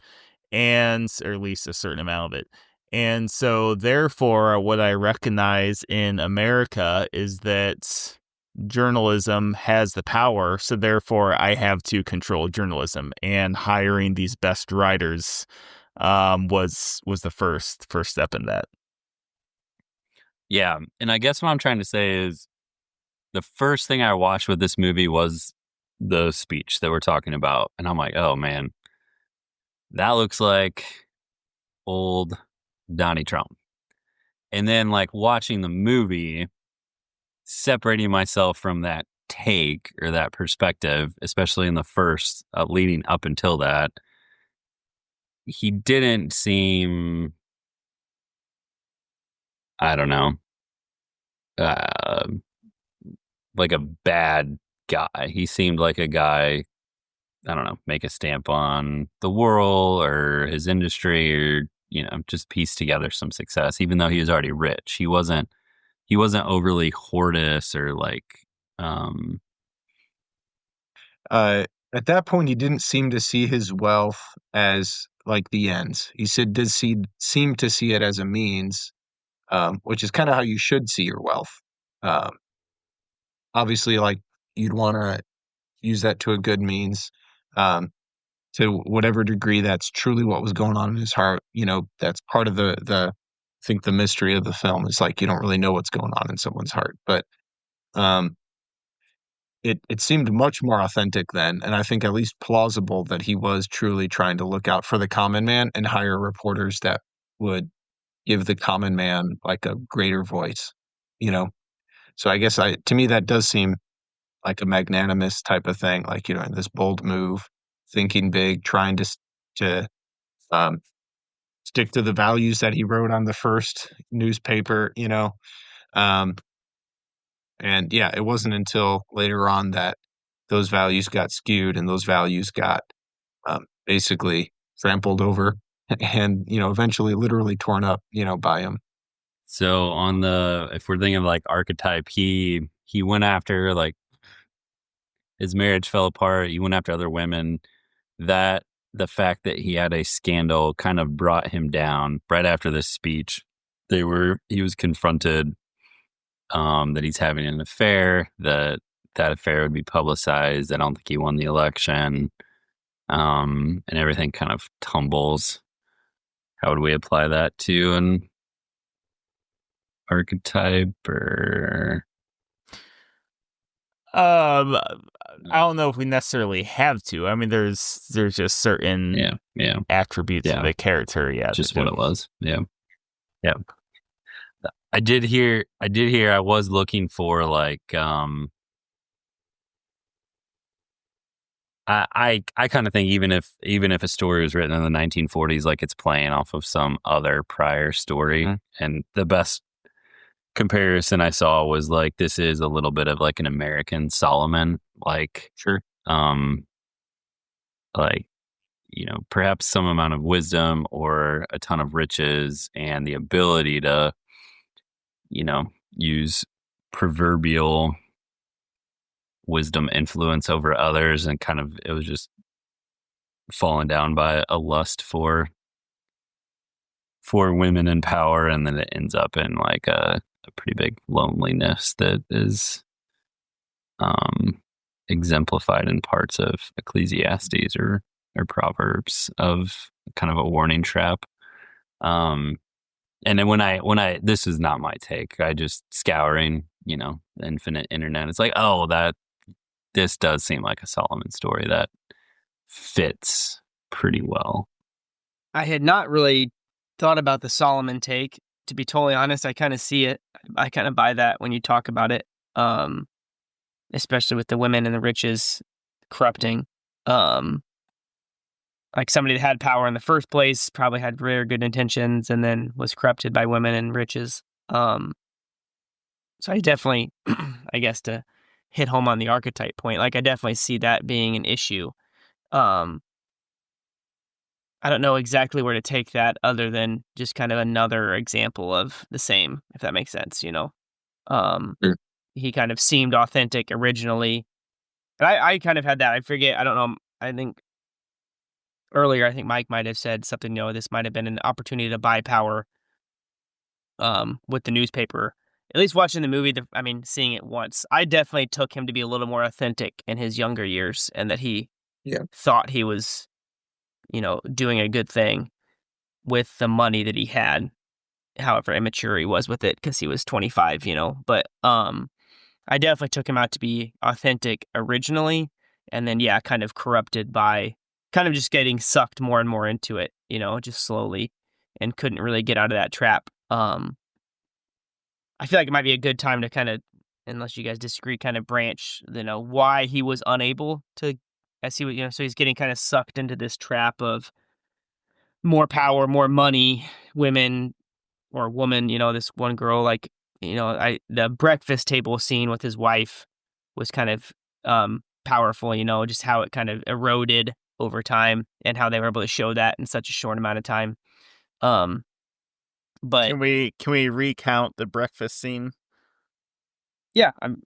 or at least a certain amount of it. And so, therefore, what I recognize in America is that journalism has the power. So, therefore, I have to control journalism, and hiring these best writers was the first step in that. Yeah. And I guess what I'm trying to say is the first thing I watched with this movie was the speech that we're talking about. And I'm like, oh man, that looks like old Donnie Trump. And then like watching the movie, separating myself from that take or that perspective, especially in the first leading up until that, he didn't seem, I don't know, like a bad guy. He seemed like a guy, I don't know, make a stamp on the world or his industry, or just piece together some success. Even though he was already rich, he wasn't overly hoardous or like. At that point, he didn't seem to see his wealth as like the ends. He seem to see it as a means, which is kind of how you should see your wealth. Obviously, like you'd want to use that to a good means, to whatever degree that's truly what was going on in his heart. That's part of the I think the mystery of the film is like you don't really know what's going on in someone's heart, but it seemed much more authentic then, and I think at least plausible that he was truly trying to look out for the common man and hire reporters that would give the common man like a greater voice. So I guess to me that does seem like a magnanimous type of thing, like in this bold move, thinking big, trying to stick to the values that he wrote on the first newspaper. And And yeah, it wasn't until later on that those values got skewed and those values got basically trampled over and, eventually literally torn up, by him. So if we're thinking of like archetype, he went after, like, his marriage fell apart. He went after other women. That the fact that he had a scandal kind of brought him down. Right after this speech, he was confronted that he's having an affair, that affair would be publicized. I don't think he won the election. And everything kind of tumbles. How would we apply that to an archetype? Or I don't know if we necessarily have to. I mean, there's just certain attributes of the character. Yeah, just what it was. Yeah. I did hear. I was looking for, like, I kind of think even if a story was written in the 1940s, like, it's playing off of some other prior story, and the best comparison I saw was, like, this is a little bit of like an American Solomon, like, sure, like, perhaps some amount of wisdom or a ton of riches and the ability to, use proverbial wisdom influence over others, and kind of, it was just fallen down by a lust for women in power, and then it ends up in like a pretty big loneliness that is exemplified in parts of Ecclesiastes or Proverbs, of kind of a warning trap. And then when I this is not my take, I just scouring, the infinite internet, it's like, oh, this does seem like a Solomon story that fits pretty well. I had not really thought about the Solomon take, to be totally honest. I kind of see it. I kind of buy that when you talk about it, especially with the women and the riches corrupting. Like, somebody that had power in the first place probably had very good intentions and then was corrupted by women and riches. So I definitely, I guess, to hit home on the archetype point, like, I definitely see that being an issue. I don't know exactly where to take that, other than just kind of another example of the same, if that makes sense, Sure. He kind of seemed authentic originally. And I kind of had that. I forget, I don't know, I think earlier, I think Mike might have said something, this might have been an opportunity to buy power with the newspaper. At least watching the movie, seeing it once, I definitely took him to be a little more authentic in his younger years, and that he thought he was, doing a good thing with the money that he had, however immature he was with it, because he was 25, But I definitely took him out to be authentic originally, and then, kind of corrupted by kind of just getting sucked more and more into it, just slowly, and couldn't really get out of that trap. I feel like it might be a good time to kind of, unless you guys disagree, kind of branch, why he was unable to, as he was, so he's getting kind of sucked into this trap of more power, more money, women, or woman, this one girl, like, the breakfast table scene with his wife was kind of powerful, just how it kind of eroded over time, and how they were able to show that in such a short amount of time. But can we recount the breakfast scene? Yeah, I'm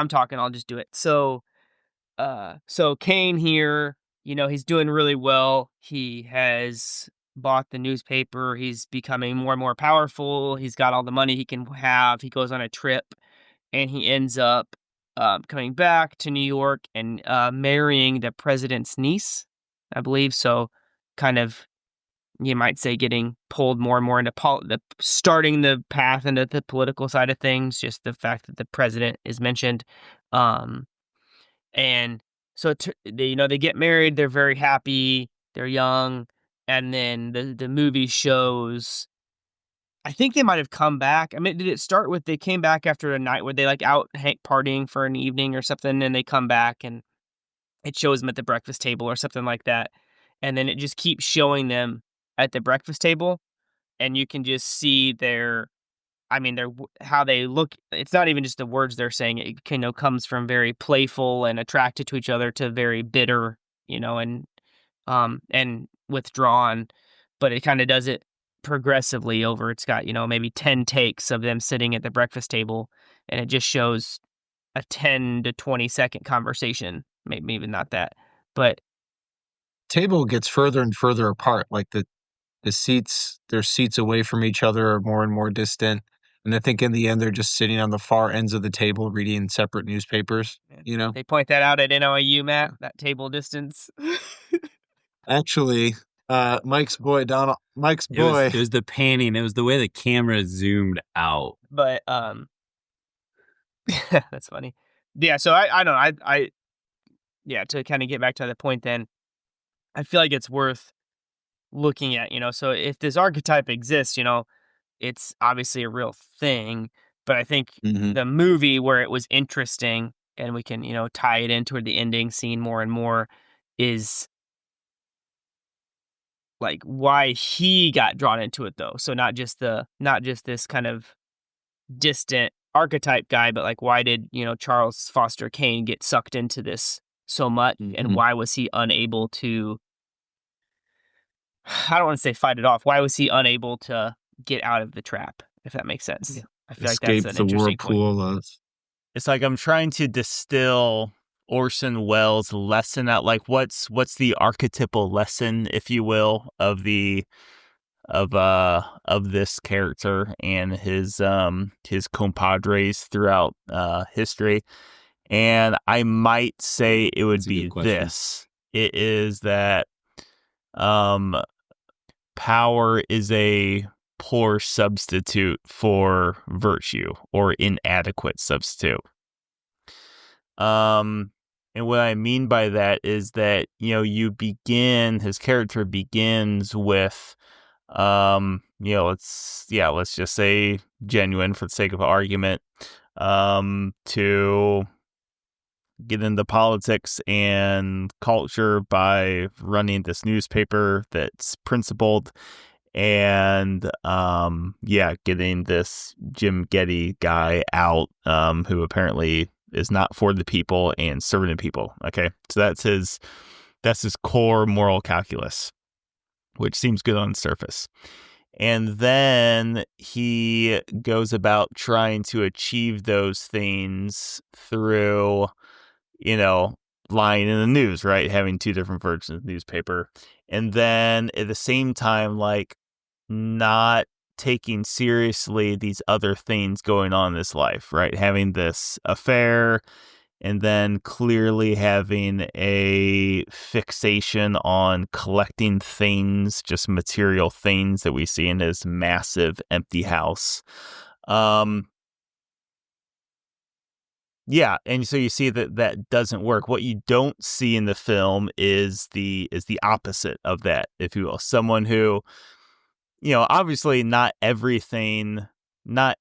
talking. I'll just do it. So Kane here, he's doing really well. He has bought the newspaper. He's becoming more and more powerful. He's got all the money he can have. He goes on a trip, and he ends up coming back to New York and marrying the president's niece, I believe. So, kind of, you might say, getting pulled more and more into starting the path into the political side of things. Just the fact that the president is mentioned, and so they get married. They're very happy. They're young, and then the movie shows, I think they might have come back. I mean, did it start with they came back after a night where they, like, out partying for an evening or something, and they come back and it shows them at the breakfast table or something like that, and then it just keeps showing them at the breakfast table, and you can just see their I mean, they're how they look. It's not even just the words they're saying. It comes from very playful and attracted to each other to very bitter, and withdrawn. But it kind of does it progressively over. It's got maybe 10 takes of them sitting at the breakfast table, and it just shows a 10 to 20-second conversation. Maybe even not that, but Table gets further and further apart. Like the seats, their seats away from each other are more and more distant. And I think in the end, they're just sitting on the far ends of the table reading separate newspapers, they point that out at NOAU, Matt. That table distance. Actually, Mike's boy, It was the panning. It was the way the camera zoomed out. But that's funny. Yeah. So I don't know. Yeah. To kind of get back to the point, then I feel like it's worth looking at. So if this archetype exists, it's obviously a real thing. But I think the movie where it was interesting, and we can tie it in toward the ending scene more and more, is like why he got drawn into it though. So not just this kind of distant archetype guy, but like why did Charles Foster Kane get sucked into this so much, and why was he unable to? I don't want to say fight it off. Why was he unable to get out of the trap? If that makes sense. I feel like that's an interesting point. It's like I'm trying to distill Orson Welles' lesson out. Like, what's the archetypal lesson, if you will, of this character and his compadres throughout history? And I might say it would be this. It is that power is a poor substitute for virtue, or inadequate substitute. And what I mean by that is that, his character begins with, let's just say genuine for the sake of argument, to get into politics and culture by running this newspaper that's principled, and getting this Jim Getty guy out, who apparently is not for the people and serving the people. Okay, so that's his core moral calculus, which seems good on the surface. And then he goes about trying to achieve those things through, lying in the news, right? Having two different versions of the newspaper. And then at the same time, like, not taking seriously these other things going on in his life, right? Having this affair, and then clearly having a fixation on collecting things, just material things that we see in his massive empty house. Yeah, and so you see that doesn't work. What you don't see in the film is the opposite of that, if you will. Someone who, obviously not everything, not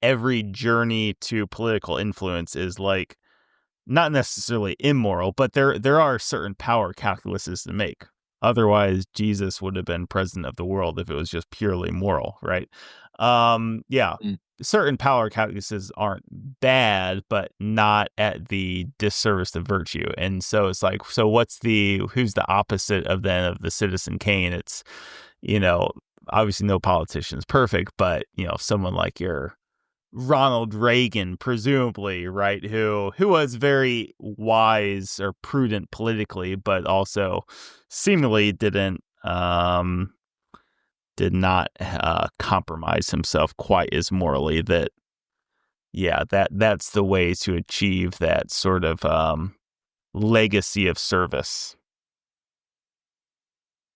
every journey to political influence is like not necessarily immoral, but there are certain power calculuses to make. Otherwise, Jesus would have been president of the world if it was just purely moral, right? Certain power calculuses aren't bad, but not at the disservice of virtue. And so it's like, so who's the opposite of the Citizen Kane? It's, obviously no politician is perfect, but, someone like your Ronald Reagan, presumably, right, who was very wise or prudent politically, but also seemingly did not compromise himself quite as morally. That's the way to achieve that sort of legacy of service.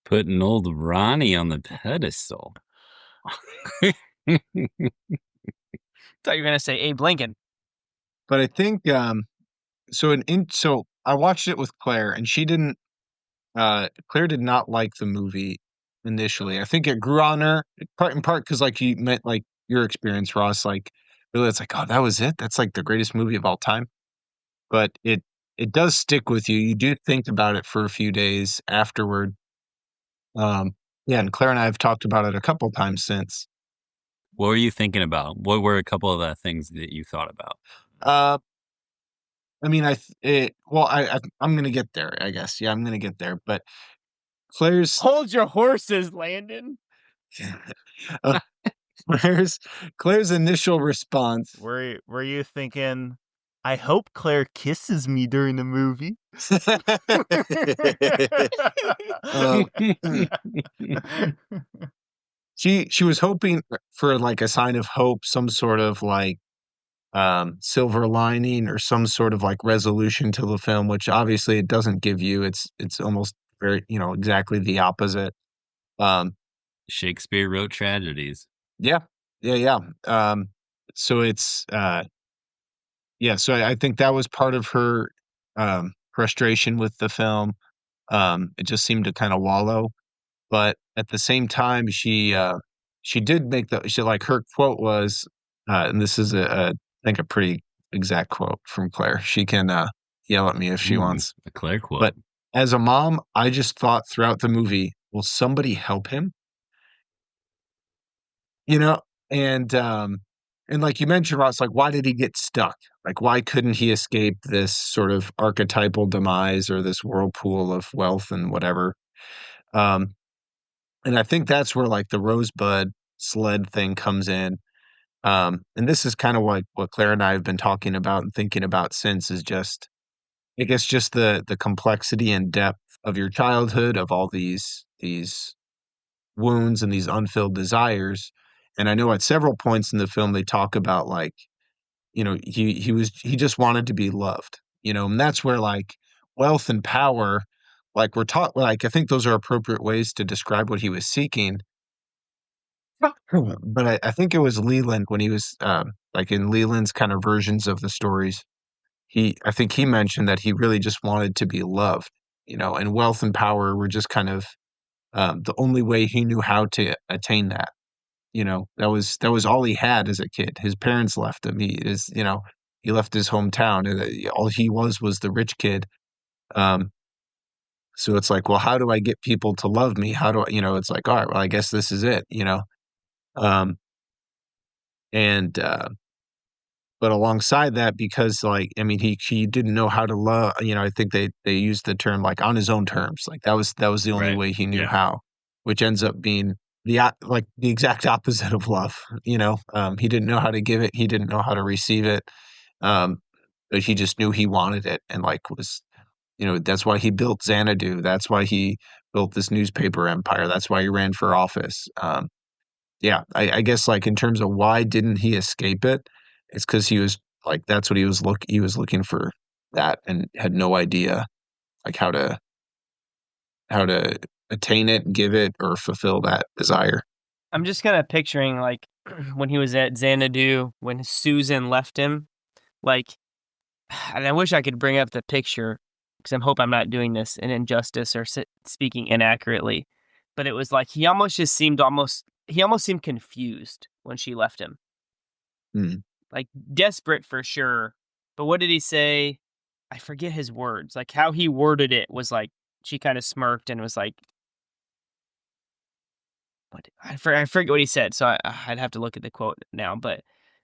Putting old Ronnie on the pedestal. Thought you were gonna say Abe Lincoln. But I think so I watched it with Claire, and she didn't. Claire did not like the movie initially. I think it grew on her, in part because, like, you meant, like, your experience, Ross. Like, really, it's like, oh, that was it. That's like the greatest movie of all time. But it does stick with you. You do think about it for a few days afterward. And Claire and I have talked about it a couple times since. What were you thinking about? What were a couple of the things that you thought about? I mean, I'm gonna get there, I guess. Yeah, I'm gonna get there. But Claire's Hold your horses, Landon. uh, Claire's initial response. Were you thinking, I hope Claire kisses me during the movie? She was hoping for like a sign of hope, some sort of like silver lining or some sort of like resolution to the film, which obviously it doesn't give you. It's almost very, exactly the opposite. Um, Shakespeare wrote tragedies. yeah, yeah. So it's yeah, so I think that was part of her frustration with the film. It just seemed to kind of wallow, but at the same time, she did make like her quote was, and this is I think a pretty exact quote from Claire. She can yell at me if she wants. A Claire quote. But as a mom, I just thought throughout the movie, will somebody help him? You know, and like you mentioned, Ross, like why did he get stuck? Like why couldn't he escape this sort of archetypal demise or this whirlpool of wealth and whatever? Um, and I think that's where like the rosebud sled thing comes in. And this is kind of what Claire and I have been talking about and thinking about since is just, I guess, just the complexity and depth of your childhood, of all these wounds and these unfilled desires. And I know at several points in the film they talk about like, he just wanted to be loved, and that's where like wealth and power, like we're taught, like I think those are appropriate ways to describe what he was seeking. But I think it was Leland when he was like in Leland's kind of versions of the stories. I think he mentioned that he really just wanted to be loved, and wealth and power were just kind of the only way he knew how to attain that. That was all he had as a kid. His parents left him. He left his hometown, and all he was the rich kid. Um, so it's like, well, how do I get people to love me? How do I, it's like, all right, well, I guess this is it. Um, and but alongside that, because like, I mean, he didn't know how to love. I think they used the term like on his own terms. Like that was the only Right. way he knew Yeah. how, which ends up being like the exact opposite of love. He didn't know how to give it. He didn't know how to receive it. Um, but he just knew he wanted it, and like that's why he built Xanadu. That's why he built this newspaper empire. That's why he ran for office. Yeah, I guess like in terms of why didn't he escape it? It's because he was like that's what he was looking for that and had no idea like how to attain it, give it, or fulfill that desire. I'm just kind of picturing like when he was at Xanadu, when Susan left him, like, and I wish I could bring up the picture because I hope I'm not doing this an injustice or speaking inaccurately, but it was like he almost seemed confused when she left him. Like desperate for sure. But what did he say? I forget his words. Like how he worded it was like, she kind of smirked and was like, I forget what he said. So I'd have to look at the quote now. But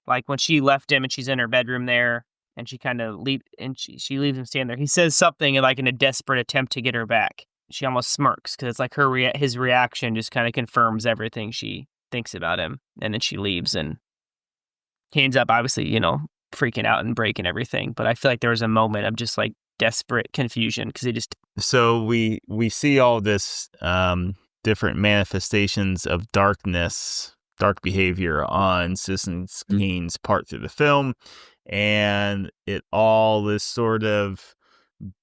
like when she left him and she's in her bedroom there and she kind of she leaves him stand there. He says something like in a desperate attempt to get her back. She almost smirks because it's like his reaction just kind of confirms everything she thinks about him. And then she leaves and he ends up obviously, freaking out and breaking everything. But I feel like there was a moment of just like desperate confusion because he just. So we see all this different manifestations of dark behavior on Citizen Kane's part through the film, and it all is sort of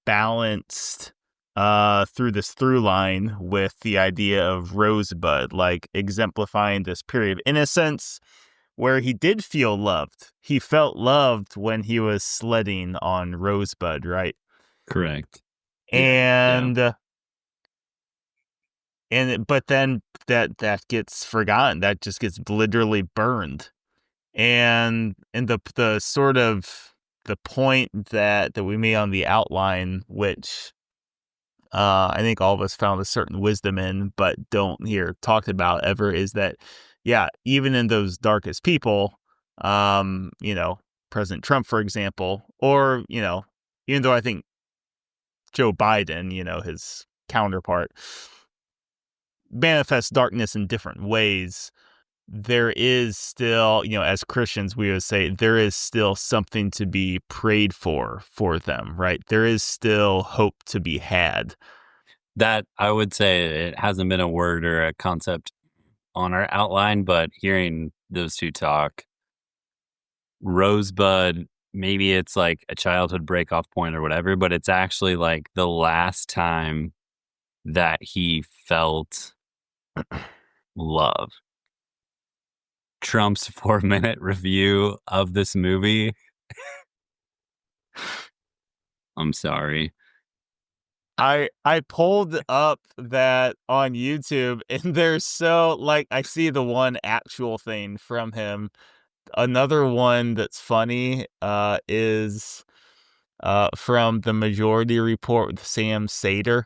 balanced through this through line with the idea of Rosebud, like exemplifying this period in a sense where he did feel loved. He felt loved when he was sledding on Rosebud, right? Correct. And but then that gets forgotten. That just gets literally burned. And the sort of the point that we made on the outline, which I think all of us found a certain wisdom in, but don't hear talked about ever, is that yeah, even in those darkest people, President Trump, for example, or, even though I think Joe Biden, his counterpart, manifests darkness in different ways, there is still, as Christians, we would say there is still something to be prayed for them, right? There is still hope to be had. That, I would say, it hasn't been a word or a concept on our outline, but hearing those two talk, Rosebud, maybe it's like a childhood break-off point or whatever, but it's actually like the last time that he felt love. Trump's 4-minute review of this movie. I'm sorry. I pulled up that on YouTube, and there's I see the one actual thing from him. Another one that's funny is from the Majority Report with Sam Sater.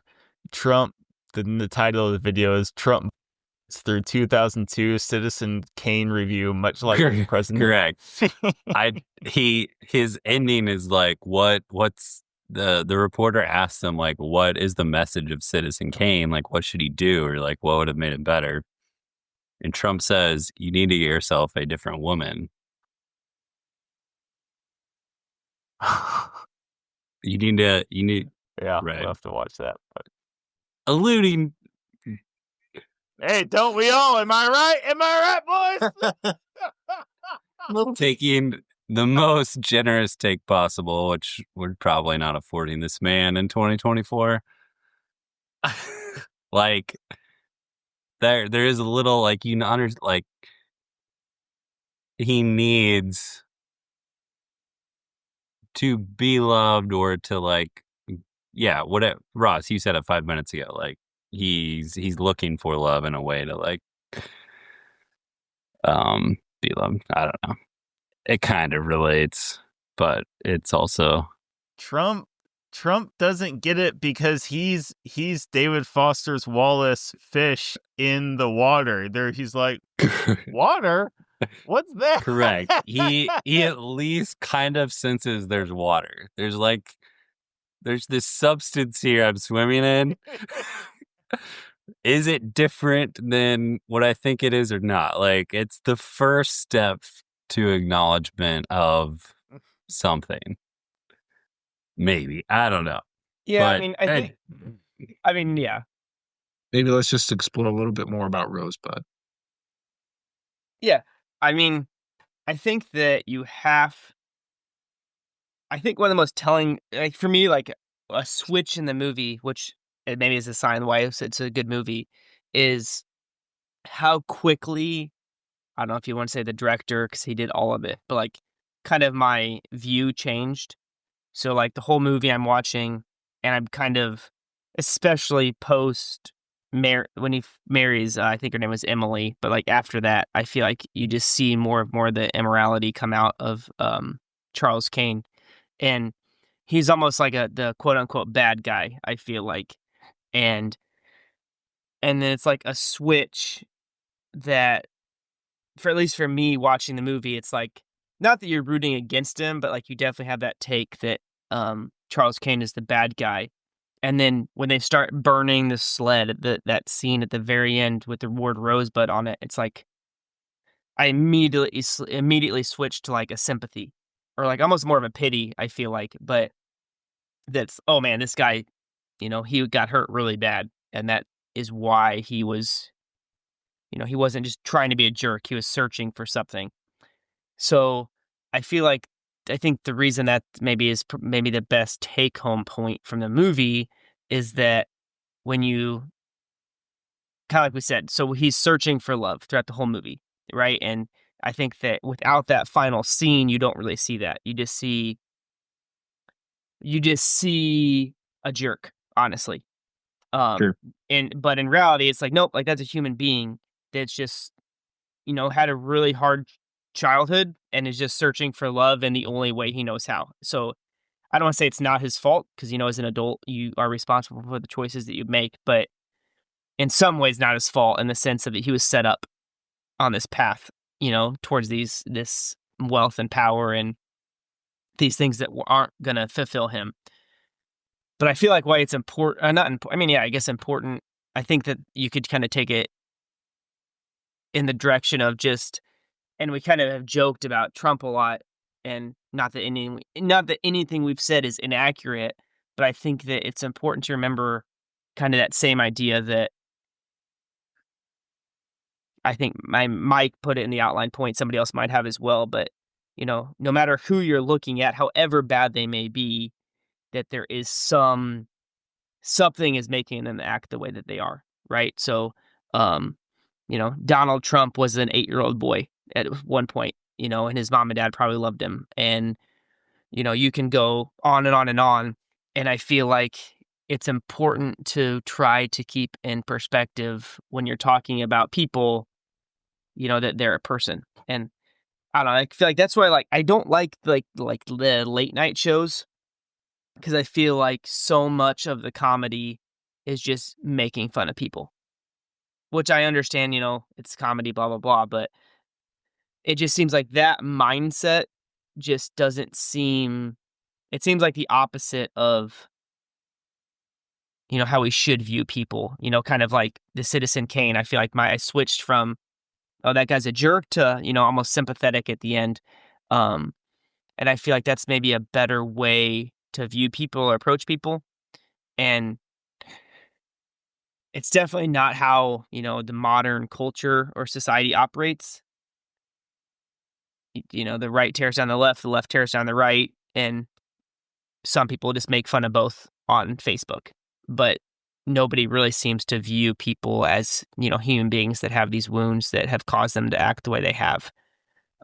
Trump, the title of the video is Trump through 2002 Citizen Kane review, much like the president. Correct. His ending is like, what's the reporter asked him, like, what is the message of Citizen Kane? Like, what should he do? Or like, what would have made it better? And Trump says, you need to get yourself a different woman. You need, yeah, right. We'll have to watch that. But. Alluding. Hey, don't we all? Am I right? Am I right, boys? Taking the most generous take possible, which we're probably not affording this man in 2024. Like, there is a little, like, like, he needs to be loved, or to, like, yeah, whatever. Ross, you said it 5 minutes ago. Like, he's looking for love in a way to, like, be loved. I don't know. It kind of relates, but it's also Trump doesn't get it because he's David Foster's Wallace fish in the water. There, he's like, water? What's that? Correct. He at least kind of senses there's water. There's this substance here I'm swimming in. Is it different than what I think it is or not? Like, it's the first step to acknowledgement of something. Maybe. I don't know. Yeah, But, yeah. Maybe let's just explore a little bit more about Rosebud. Yeah. I think that I think one of the most telling, like, for me, like, a switch in the movie, which it maybe is a sign why it's a good movie, is how quickly, I don't know if you want to say the director, because he did all of it, but, like, kind of my view changed. So, like, the whole movie I'm watching, and I'm kind of, especially post when he marries, I think her name was Emily, but, like, after that, I feel like you just see more of the immorality come out of Charles Kane, and he's almost like the quote unquote bad guy, I feel like, and then it's like a switch that, for at least for me watching the movie, it's like, not that you're rooting against him, but, like, you definitely have that take that Charles Kane is the bad guy. And then when they start burning the sled, that scene at the very end with the word Rosebud on it, it's like I immediately switched to, like, a sympathy, or, like, almost more of a pity, I feel like. But that's, oh man, this guy, he got hurt really bad, and that is why he was, he wasn't just trying to be a jerk. He was searching for something. So I think the reason that maybe is maybe the best take home point from the movie is that when you, kind of like we said, so he's searching for love throughout the whole movie, right? And I think that without that final scene, you don't really see that. You just see a jerk, honestly. Sure. But in reality, it's like, nope, like, that's a human being that's just, had a really hard childhood and is just searching for love in the only way he knows how. So I don't want to say it's not his fault, because, as an adult, you are responsible for the choices that you make, but in some ways not his fault, in the sense of that he was set up on this path, towards this wealth and power and these things that aren't going to fulfill him. But I feel like why it's important, not important. I mean, yeah, I guess important. I think that you could kind of take it in the direction of just, and we kind of have joked about Trump a lot, and not that anything we've said is inaccurate, but I think that it's important to remember kind of that same idea that I think Mike put it in the outline point, somebody else might have as well, but no matter who you're looking at, however bad they may be, that there is something is making them act the way that they are, right? So, Donald Trump was an 8-year-old boy at one point, and his mom and dad probably loved him. And, you can go on and on and on. And I feel like it's important to try to keep in perspective when you're talking about people, that they're a person. And I don't know, I feel like that's why I don't like the late night shows, because I feel like so much of the comedy is just making fun of people, which I understand, it's comedy, blah, blah, blah, but it just seems like that mindset just doesn't seem, it seems like the opposite of, how we should view people, kind of like the Citizen Kane. I feel like I switched from, oh, that guy's a jerk to, almost sympathetic at the end. And I feel like that's maybe a better way to view people or approach people. And it's definitely not how, the modern culture or society operates. The right tears down the left tears down the right. And some people just make fun of both on Facebook. But nobody really seems to view people as, human beings that have these wounds that have caused them to act the way they have.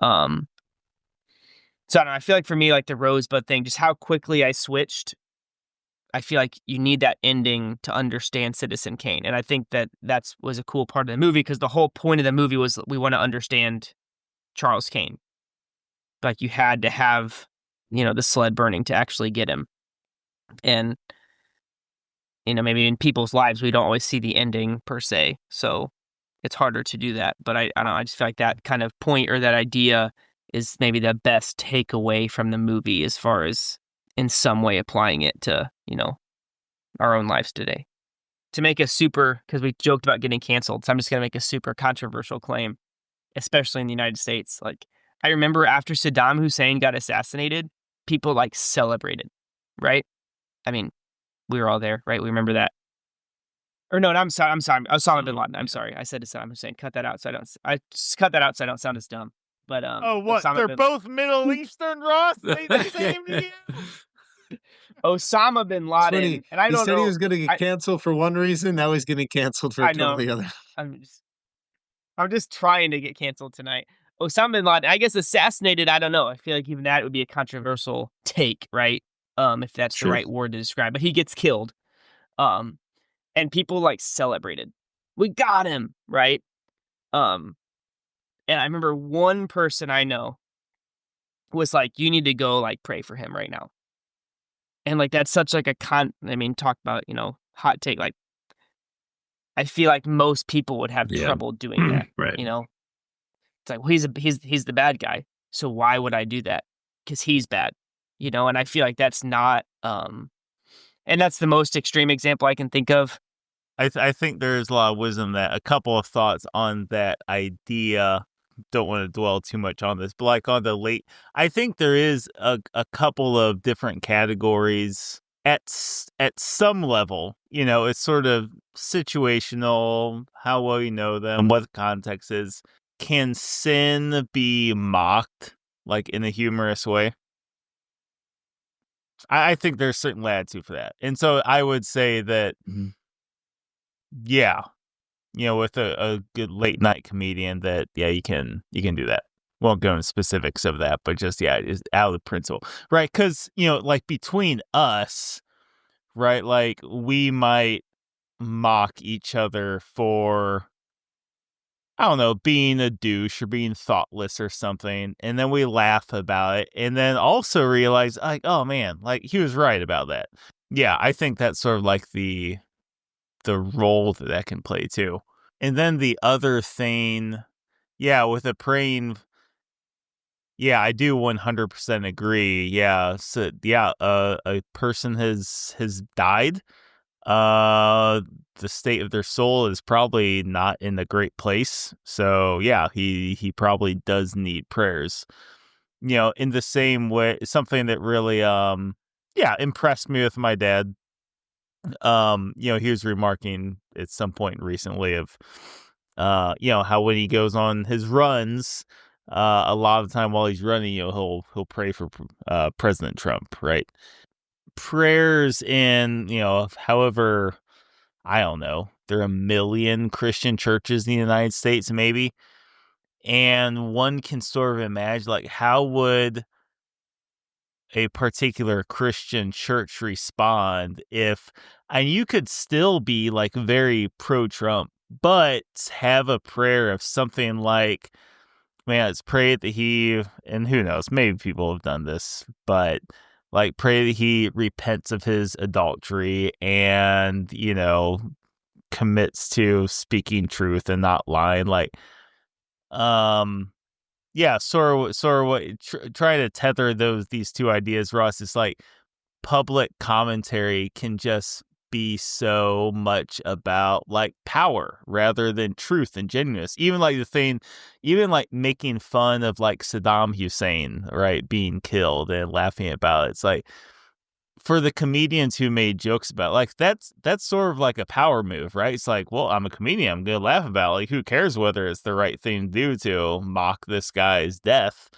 So I don't know, I feel like for me, the Rosebud thing, just how quickly I switched, I feel like you need that ending to understand Citizen Kane. And I think that was a cool part of the movie, because the whole point of the movie was we want to understand Charles Kane. You had to have, the sled burning to actually get him. And, maybe in people's lives, we don't always see the ending per se. So it's harder to do that. But I don't know, I just feel like that kind of point or that idea is maybe the best takeaway from the movie, as far as in some way applying it to, our own lives today. To make a super, because we joked about getting canceled, so I'm just going to make a super controversial claim, especially in the United States. I remember after Saddam Hussein got assassinated, people celebrated, right? I mean, we were all there, right? We remember that. Or no, I'm sorry. Osama bin Laden. I'm sorry. I said Saddam Hussein. Cut that out so I just cut that out so I don't sound as dumb. But oh, what? They're both Middle Eastern, Ross. They the same to you. Osama bin Laden, and I don't know. He said he was going to get canceled for one reason. Now he's getting canceled for a totally other. I'm just trying to get canceled tonight. Osama bin Laden, I guess assassinated. I don't know. I feel like even that would be a controversial take, right? If that's the right word to describe. But he gets killed, and people celebrated. We got him, right? And I remember one person I know was you need to go pray for him right now. And that's such a talk about, hot take. I feel like most people would have trouble doing that. Right. It's well, he's the bad guy. So why would I do that? Because he's bad, and I feel like that's not, and that's the most extreme example I can think of. I think there's a lot of wisdom that a couple of thoughts on that idea. Don't want to dwell too much on this, but on the late, I think there is a couple of different categories at some level. It's sort of situational, how well you know them, what the context is. Can sin be mocked in a humorous way? I think there's certain latitude for that, and so I would say that, yeah. With a good late night comedian, that you can do that. Won't go into specifics of that, but just it's out of the principle, right? Because between us, right, we might mock each other for, I don't know, being a douche or being thoughtless or something, and then we laugh about it, and then also realize oh man, he was right about that. Yeah, I think that's sort of the role that can play too. And then the other thing yeah, with a praying. Yeah, I do 100% agree. Yeah, so yeah, a person has died. Uh, the state of their soul is probably not in a great place. So yeah, he probably does need prayers. In the same way, something that really yeah, impressed me with my dad. He was remarking at some point recently of how when he goes on his runs, a lot of the time while he's running, he'll pray for President Trump, right? Prayers in, however, I don't know, there are a million Christian churches in the United States, maybe. And one can sort of imagine, like, how would a particular Christian church respond if, and you could still be like very pro-Trump, but have a prayer of something like, man, let's pray that he, and who knows, maybe people have done this, but like pray that he repents of his adultery and, commits to speaking truth and not lying. Like, yeah, sort of what trying to tether these two ideas, Ross, is like public commentary can just be so much about like power rather than truth and genuineness. Even like making fun of like Saddam Hussein, right, being killed and laughing about it. It's like, for the comedians who made jokes about it, like that's sort of like a power move, right? It's like, well, I'm a comedian, I'm gonna laugh about it. Like, who cares whether it's the right thing to do to mock this guy's death?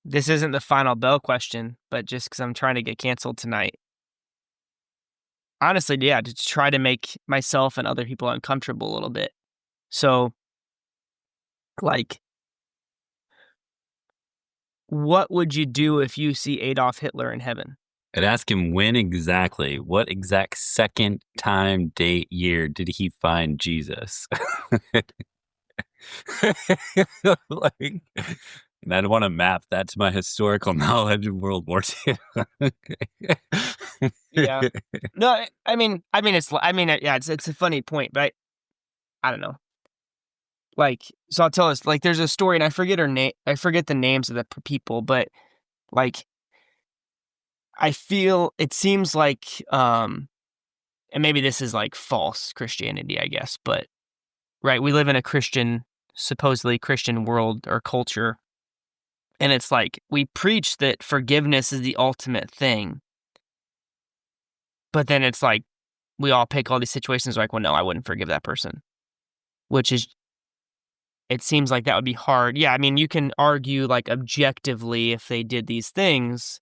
This isn't the final bell question, but just because I'm trying to get canceled tonight. Honestly, yeah, to try to make myself and other people uncomfortable a little bit. So, like, what would you do if you see Adolf Hitler in heaven? I'd ask him what exact second, time, date, year did he find Jesus? Like, and I'd want to map that to my historical knowledge of World War II. Yeah. No, it's a funny point, but I don't know. Like, so I'll tell us, like, there's a story, and I forget the names of the people, but like, it seems like, and maybe this is like false Christianity, I guess, but right, we live in a supposedly Christian world or culture, and it's like, we preach that forgiveness is the ultimate thing, but then it's like, we all pick all these situations like, well, no, I wouldn't forgive that person, which is, it seems like that would be hard. Yeah, I mean, you can argue like objectively if they did these things,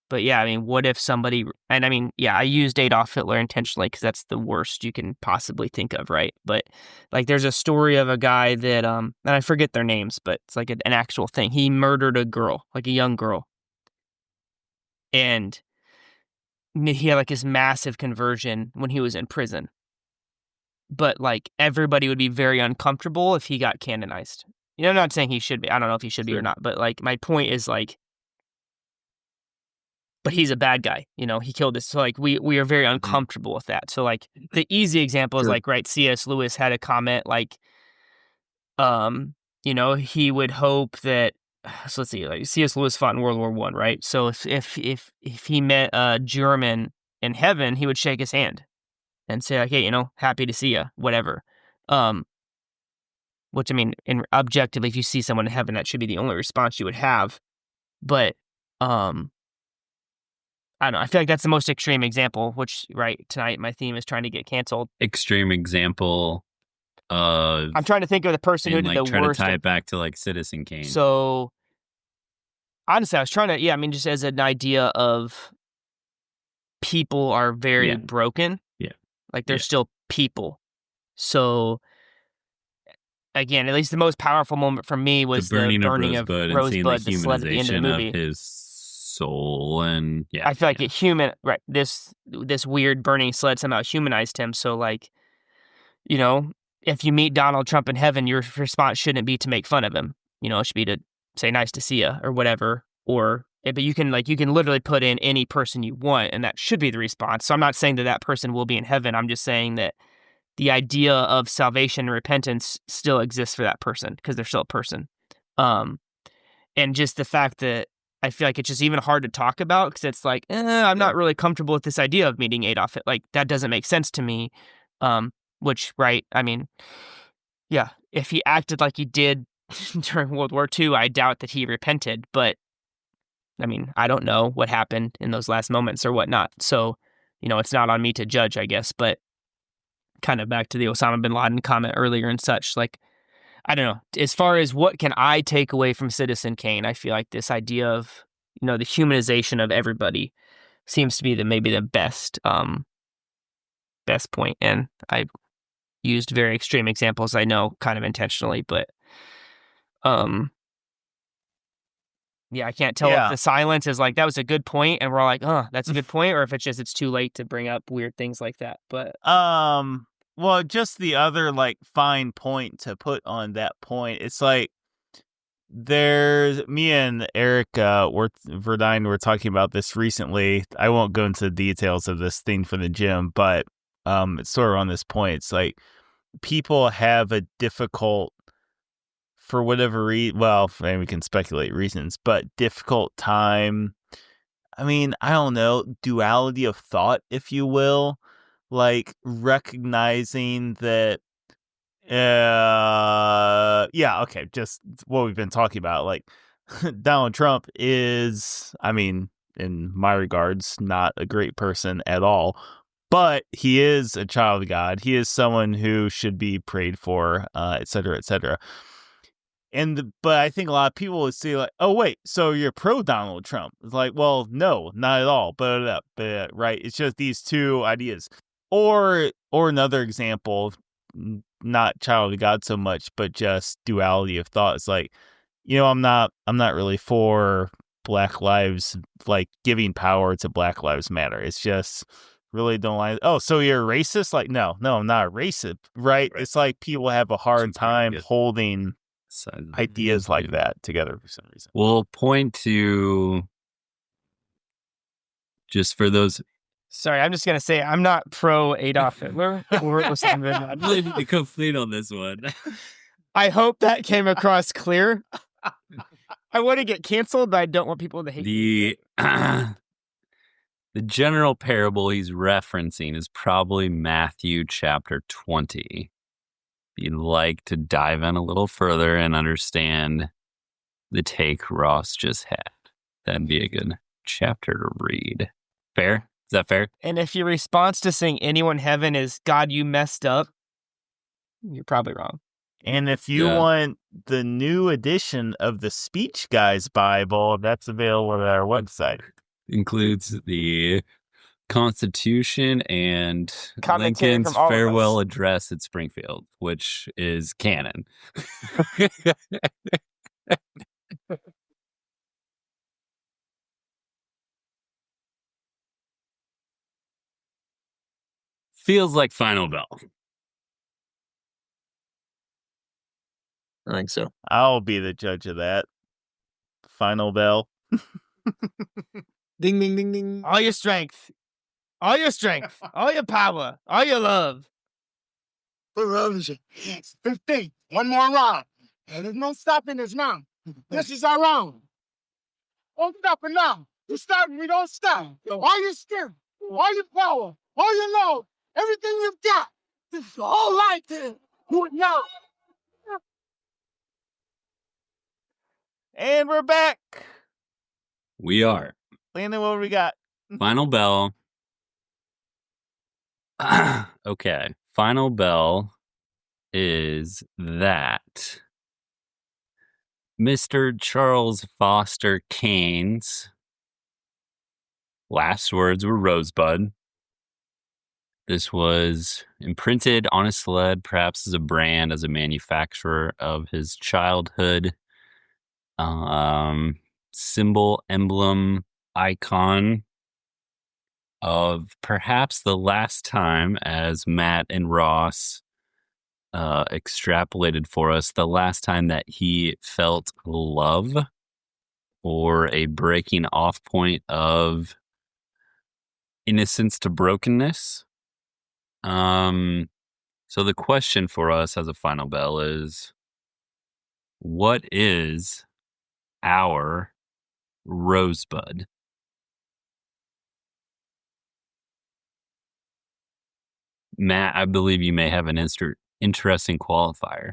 but yeah, I mean, what if somebody, and I mean, yeah, I used Adolf Hitler intentionally because that's the worst you can possibly think of, right? But like, there's a story of a guy that, and I forget their names, but it's like an actual thing. He murdered a girl, like a young girl. And he had like his massive conversion when he was in prison. But like, everybody would be very uncomfortable if he got canonized. I'm not saying he should be. I don't know if he should be or not. But like, my point is like, but he's a bad guy. He killed this. So like, we are very uncomfortable with that. So like, the easy example is like, right, C.S. Lewis had a comment like, he would hope that. So let's see, like C.S. Lewis fought in World War I, right? So if he met a German in heaven, he would shake his hand and say like, hey, happy to see you, whatever. Which, I mean, objectively, if you see someone in heaven, that should be the only response you would have. But, I don't know. I feel like that's the most extreme example, which, right, tonight my theme is trying to get canceled. Extreme example of... I'm trying to think of the person who did the worst. Trying to tie it back to, like, Citizen Kane. So, honestly, I was trying to, just as an idea of people are very broken. Yeah. Like, they're still people. So, again, at least the most powerful moment for me was the burning of Rosebud, and seeing the sled at the end of the movie. Of his soul, and I feel like this weird burning sled somehow humanized him. So, like, if you meet Donald Trump in heaven, your response shouldn't be to make fun of him. It should be to say nice to see you or whatever. Or But you can literally put in any person you want, and that should be the response. So I'm not saying that person will be in heaven. I'm just saying that the idea of salvation and repentance still exists for that person because they're still a person. And just the fact that I feel like it's just even hard to talk about because it's like, I'm not really comfortable with this idea of meeting Adolf. Like, that doesn't make sense to me. Which, right, I mean, yeah, if he acted like he did during World War II, I doubt that he repented. But, I mean, I don't know what happened in those last moments or whatnot. So, it's not on me to judge, I guess. But kind of back to the Osama bin Laden comment earlier and such, like, I don't know. As far as what can I take away from Citizen Kane, I feel like this idea of, the humanization of everybody seems to be maybe the best point. And I used very extreme examples, I know, kind of intentionally, but yeah, I can't tell if the silence is like, that was a good point, and we're all like, that's a good point, or if it's too late to bring up weird things like that. But well, just the other like fine point to put on that point, it's like there's me and Erica Verdine were talking about this recently. I won't go into the details of this thing for the gym, but it's sort of on this point. It's like people have a difficult, for whatever reason, well, maybe we can speculate reasons, but difficult time. I mean, I don't know, duality of thought, if you will. Like recognizing that, just what we've been talking about. Like Donald Trump is, I mean, in my regards, not a great person at all, but he is a child of God. He is someone who should be prayed for, et cetera, et cetera. But I think a lot of people would say like, oh wait, so you're pro Donald Trump? It's like, well, no, not at all. But right, it's just these two ideas. Or another example, not child of God so much, but just duality of thought. It's like, I'm not really for Black Lives, like giving power to Black Lives Matter. It's just really don't like. Oh, so you're a racist? Like, no, I'm not a racist, right? It's like people have a hard time holding ideas like that together for some reason. We'll point to, just for those. Sorry, I'm just going to say I'm not pro Adolf Hitler or Osama bin Laden. I'm leaving the complete on this one. I hope that came across clear. I want to get canceled, but I don't want people to hate me. The general parable he's referencing is probably Matthew chapter 20. If you'd like to dive in a little further and understand the take Ross just had, that'd be a good chapter to read. Fair? Is that fair? And if your response to saying anyone in heaven is, God, you messed up, you're probably wrong. And if you want the new edition of the Speech Guys Bible, that's available at our website. Includes the Constitution and Commentary Lincoln's from all of farewell us. address at Springfield, which is canon. Feels like Final Bell. I think so. I'll be the judge of that. Final bell. Ding, ding, ding, ding. All your strength, all your power, all your love. Yes, 15. One more round. And there's no stopping us now. This is our round. Don't stop it now. You start and we don't stop. All your strength, all your power, all your love, everything you've got. This is all life to do it now. And we're back. We are. Landon, what we got? Final Bell. Okay. Final Bell is that Mr. Charles Foster Kane's last words were Rosebud. This was imprinted on his sled, perhaps as a brand, as a manufacturer of his childhood symbol, emblem, icon of perhaps the last time, as Matt and Ross extrapolated for us, the last time that he felt love or a breaking off point of innocence to brokenness. So the question for us as a final bell is, what is our rosebud? Matt, I believe you may have an interesting qualifier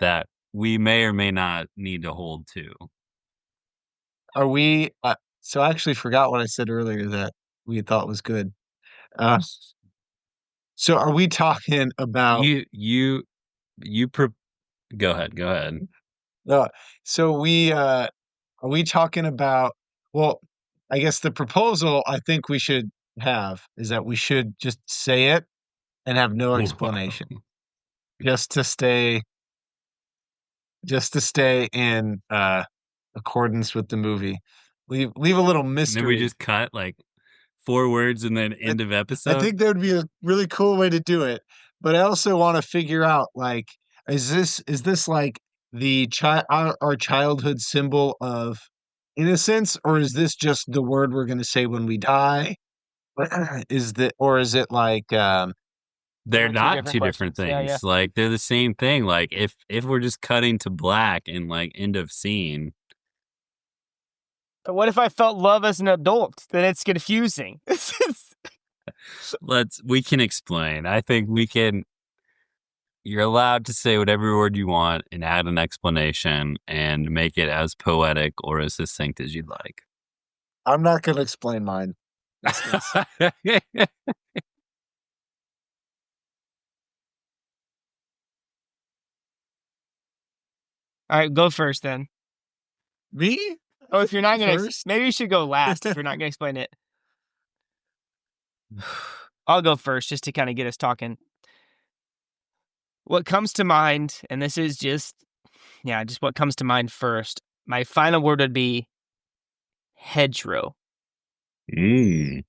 that we may or may not need to hold to. Are we? So I actually forgot what I said earlier that we thought was good. Uh, so are we talking about? Go ahead. So are we talking about? Well, I guess the proposal I think we should have is that we should just say it and have no explanation, just to stay in accordance with the movie. Leave a little And mystery. then we just cut like 4 words and then end of episode. I think that would be a really cool way to do it. But I also want to figure out, like, is this like our childhood symbol of innocence, or is this just the word we're going to say when we die? Is it like they're Two not different two different questions. Yeah, things. Like they're the same thing. Like if we're just cutting to black and like end of scene. But what if I felt love as an adult? Then it's confusing. We can explain. I think we can. You're allowed to say whatever word you want and add an explanation and make it as poetic or as succinct as you'd like. I'm not going to explain mine. All right, go first then. Me? Oh, if you're not going to, First? maybe you should go last if you're not going to explain it. I'll go first just to kind of get us talking. What comes to mind, and this is just what comes to mind first. My final word would be hedgerow. The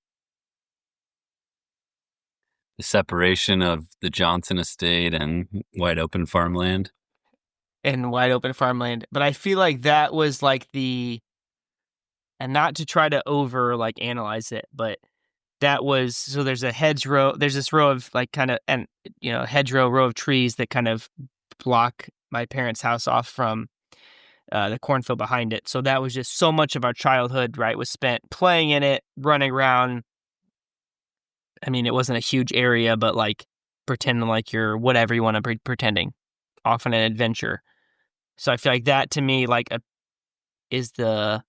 separation of the Johnson estate and wide open farmland. But I feel like that was like and not to try to over like analyze it, but that was, so there's a hedgerow, there's this row of like kind of, and hedgerow, row of trees that kind of block my parents' house off from the cornfield behind it. So that was just so much of our childhood, right, was spent playing in it, running around. I mean, it wasn't a huge area, but like pretending like you're whatever you want to be pretending, often an adventure. So I feel like that to me is the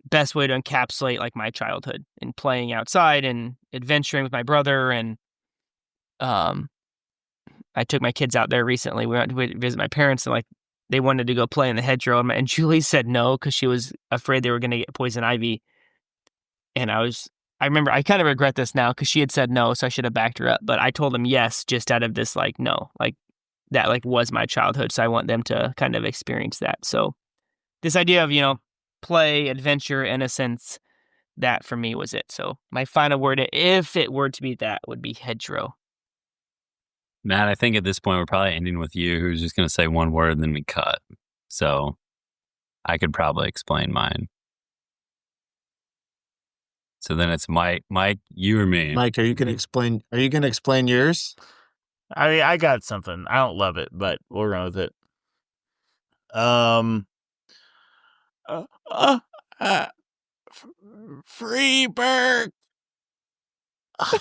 best way to encapsulate like my childhood and playing outside and adventuring with my brother. And I took my kids out there recently. We went to visit my parents, and like they wanted to go play in the hedgerow, and Julie said no because she was afraid they were going to get poison ivy. And I remember, I kind of regret this now because she had said no, so I should have backed her up. But I told them yes, just out of this like no, like that like was my childhood, so I want them to kind of experience that. So this idea of play, adventure, innocence, that for me was it. So my final word, if it were to be that, would be hedgerow. Matt, I think at this point we're probably ending with you, who's just going to say one word and then we cut. So I could probably explain mine. So then it's Mike, you or me? Mike, are you going to explain yours? I mean, I got something. I don't love it, but we'll run with it. Freeberg. I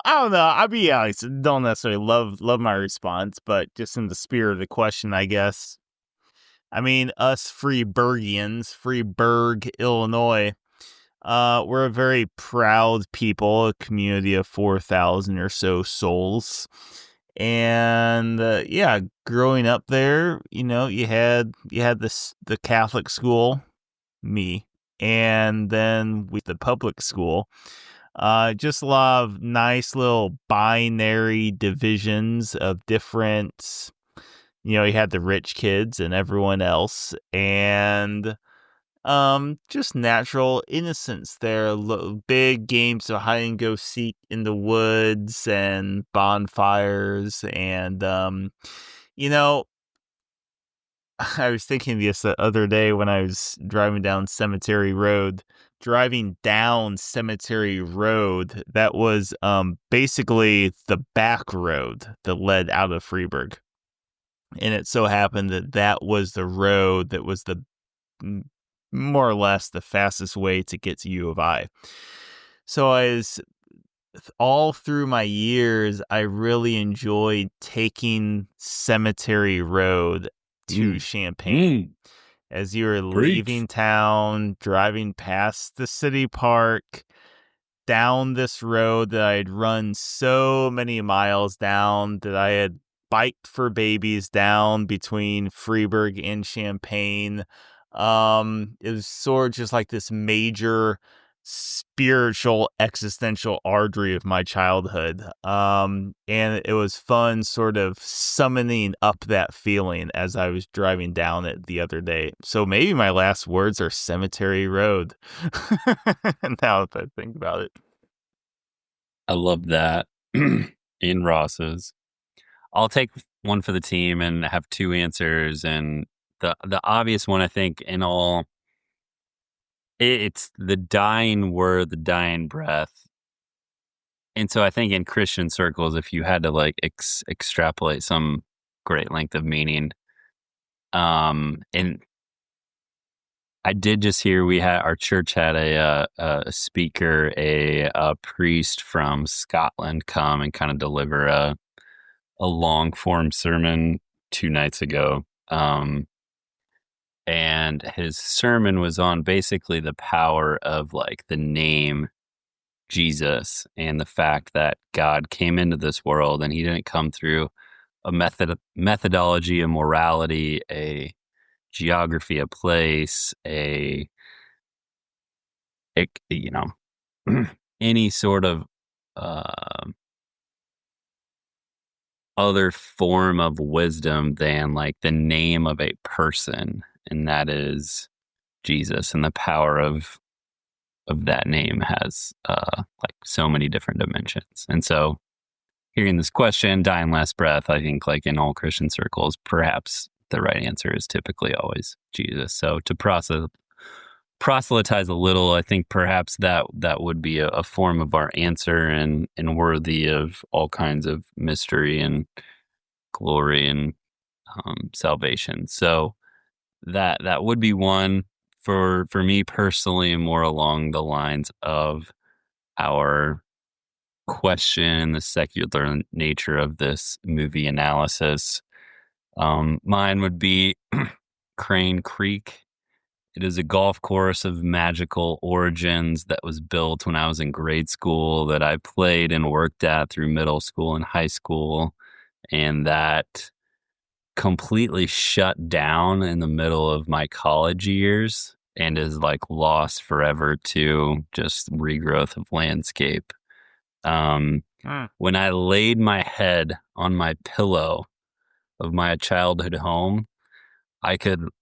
don't know. I'll be honest. Don't necessarily love my response, but just in the spirit of the question, I guess. I mean, us Freeburgians, Freeburg, Illinois, we're a very proud people, a community of 4,000 or so souls. And growing up there, you had the Catholic school, me, and then with the public school. Just a lot of nice little binary divisions of different, you had the rich kids and everyone else, and just natural innocence there. Big games of hide and go seek in the woods and bonfires, and You know, I was thinking this the other day when I was driving down Cemetery Road. Driving down Cemetery Road, that was basically the back road that led out of Freeburg. And it so happened that that was the road that was the more or less the fastest way to get to U of I. So all through my years, I really enjoyed taking Cemetery Road to Champaign. As you were leaving town, driving past the city park, down this road that I had run so many miles down, that I had biked for babies down between Freeburg and Champaign. It was sort of just like this major spiritual existential artery of my childhood. And it was fun sort of summoning up that feeling as I was driving down it the other day. So maybe my last words are Cemetery Road. Now that I think about it. I love that. In Ross's. I'll take one for the team and have two answers, and the obvious one, I think, in all, it's the dying word, the dying breath. And so I think in Christian circles, if you had to like extrapolate some great length of meaning, and I did just hear our church had a speaker, a priest from Scotland come and kind of deliver a long form sermon 2 nights ago. And his sermon was on basically the power of like the name Jesus and the fact that God came into this world and he didn't come through a methodology, a morality, a geography, a place, any sort of other form of wisdom than like the name of a person, and that is Jesus, and the power of that name has like so many different dimensions. And so hearing this question, dying last breath, I think like in all Christian circles, perhaps the right answer is typically always Jesus. So to proselytize a little, I think perhaps that would be a form of our answer, and worthy of all kinds of mystery and glory and salvation. So that would be one for me personally, more along the lines of our question, the secular nature of this movie analysis. Mine would be Crane Creek. It is a golf course of magical origins that was built when I was in grade school, that I played and worked at through middle school and high school, and that completely shut down in the middle of my college years and is like lost forever to just regrowth of landscape. When I laid my head on my pillow of my childhood home,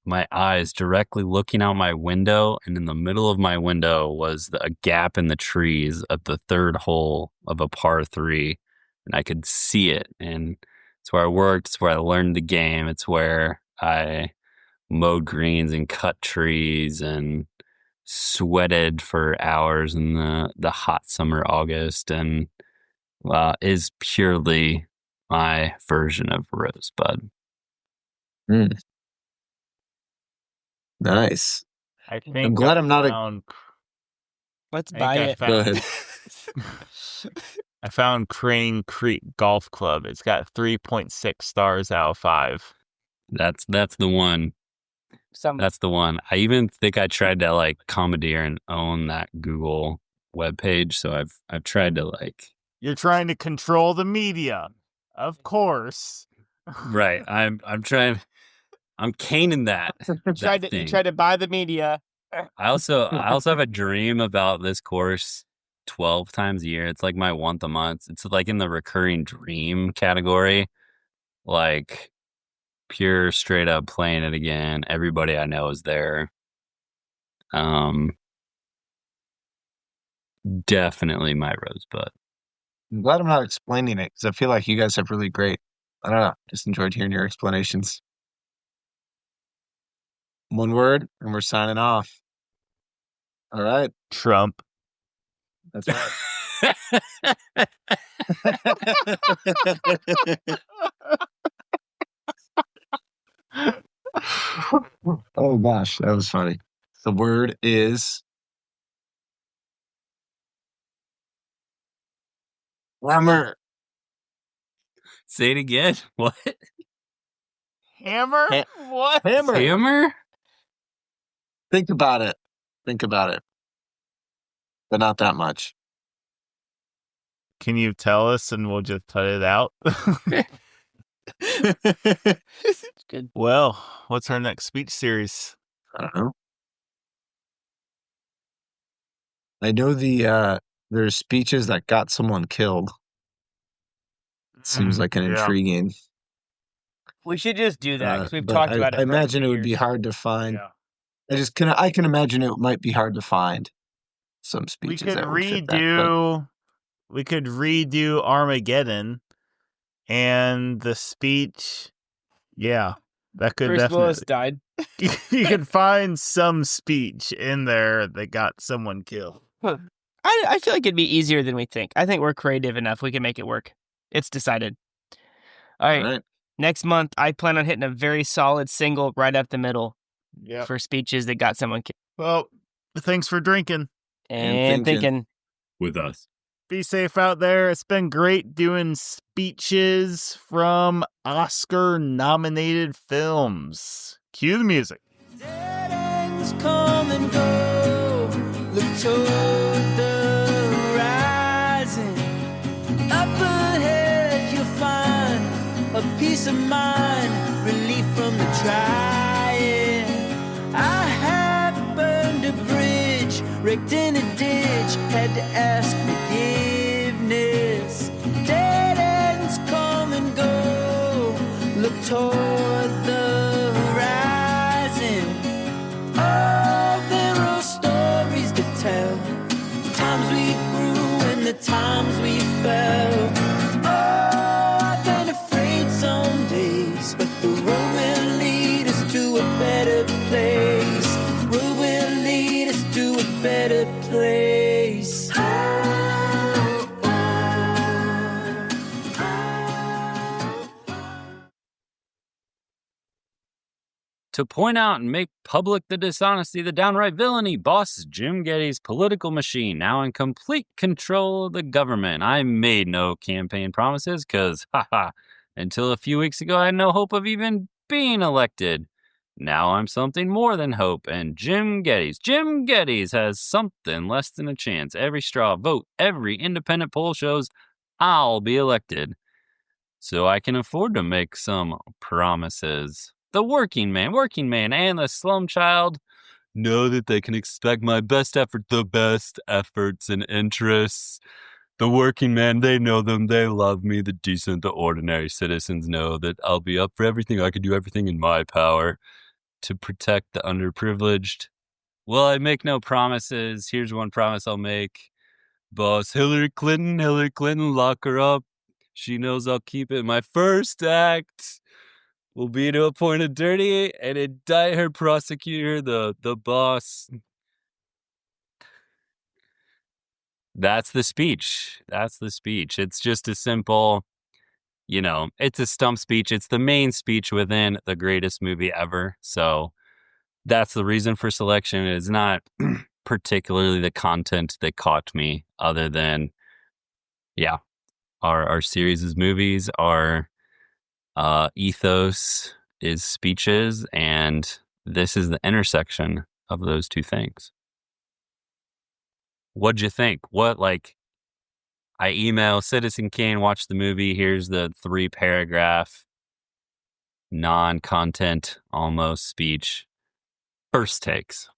my eyes directly looking out my window, and in the middle of my window was a gap in the trees of the third hole of a par 3, and I could see it. And it's where I worked. It's where I learned the game. It's where I mowed greens and cut trees and sweated for hours in the hot summer August, and is purely my version of Rosebud. Nice. I'm glad I'm not Let's buy it. Go ahead. I found Crane Creek Golf Club. It's got 3.6 stars out of 5. That's the one. That's the one. I even think I tried to like commandeer and own that Google webpage. So I've tried to like. You're trying to control the media, of course. Right. I'm trying. I'm caning that. You tried to buy the media. I also have a dream about this course 12 times a year. It's like my once a month. It's like in the recurring dream category. Like pure straight up playing it again. Everybody I know is there. Definitely my Rosebud. I'm glad I'm not explaining it, because I feel like you guys have really great I don't know. Just enjoyed hearing your explanations. One word, and we're signing off. All right. Trump. That's right. Oh gosh, that was funny. The word is hammer. Say it again. What? Hammer? What? Hammer. Hammer? Think about it. Think about it. But not that much. Can you tell us and we'll just put it out? Good. Well, what's our next speech series? I don't know. I know there's speeches that got someone killed. Seems like an intriguing. We should just do that because we've talked about it. I for imagine a it few would be years. hard to find. Yeah. I can imagine it might be hard to find some We speeches could that would fit that. redo Armageddon and the speech. Yeah, that could Bruce Willis definitely. died. You could find some speech in there that got someone killed. I feel like it'd be easier than we think. I think we're creative enough. We can make it work. It's decided. All right. Next month, I plan on hitting a very solid single right up the middle for speeches that got someone killed. Well, thanks for drinking And thinking. With us. Be safe out there. It's been great doing speeches from Oscar-nominated films. Cue the music. Dead ends come and go. Look toward the horizon. Up ahead you'll find a peace of mind, relief from the trying. I have burned a bridge, wrecked in a ditch, had to ask forgiveness. Dead ends come and go. Look toward the horizon. Oh, there are stories to tell. The times we grew and the times we fell. Oh, I've been afraid some days, but the road will lead us to a better place. The road will lead us to a better place. To point out and make public the dishonesty, the downright villainy, Boss Jim Gettys' political machine, now in complete control of the government. I made no campaign promises because, until a few weeks ago, I had no hope of even being elected. Now I'm something more than hope, and Jim Gettys has something less than a chance. Every straw vote, every independent poll shows I'll be elected. So I can afford to make some promises. The working man, and the slum child know that they can expect my best effort, the best efforts and interests. The working man, they know them, they love me. The decent, the ordinary citizens know that I'll be up for everything. I can do everything in my power to protect the underprivileged. Well, I make no promises. Here's one promise I'll make. Boss Hillary Clinton, lock her up. She knows I'll keep it. My first act will be to appoint a dirty and indict her, prosecute her, the boss. That's the speech. It's just a simple, it's a stump speech. It's the main speech within the greatest movie ever. So that's the reason for selection. It is not particularly the content that caught me, other than, our series is movies, our ethos is speeches, and this is the intersection of those two things. What'd you think? I email Citizen Kane, watch the movie, here's the 3-paragraph, non-content, almost speech. First takes.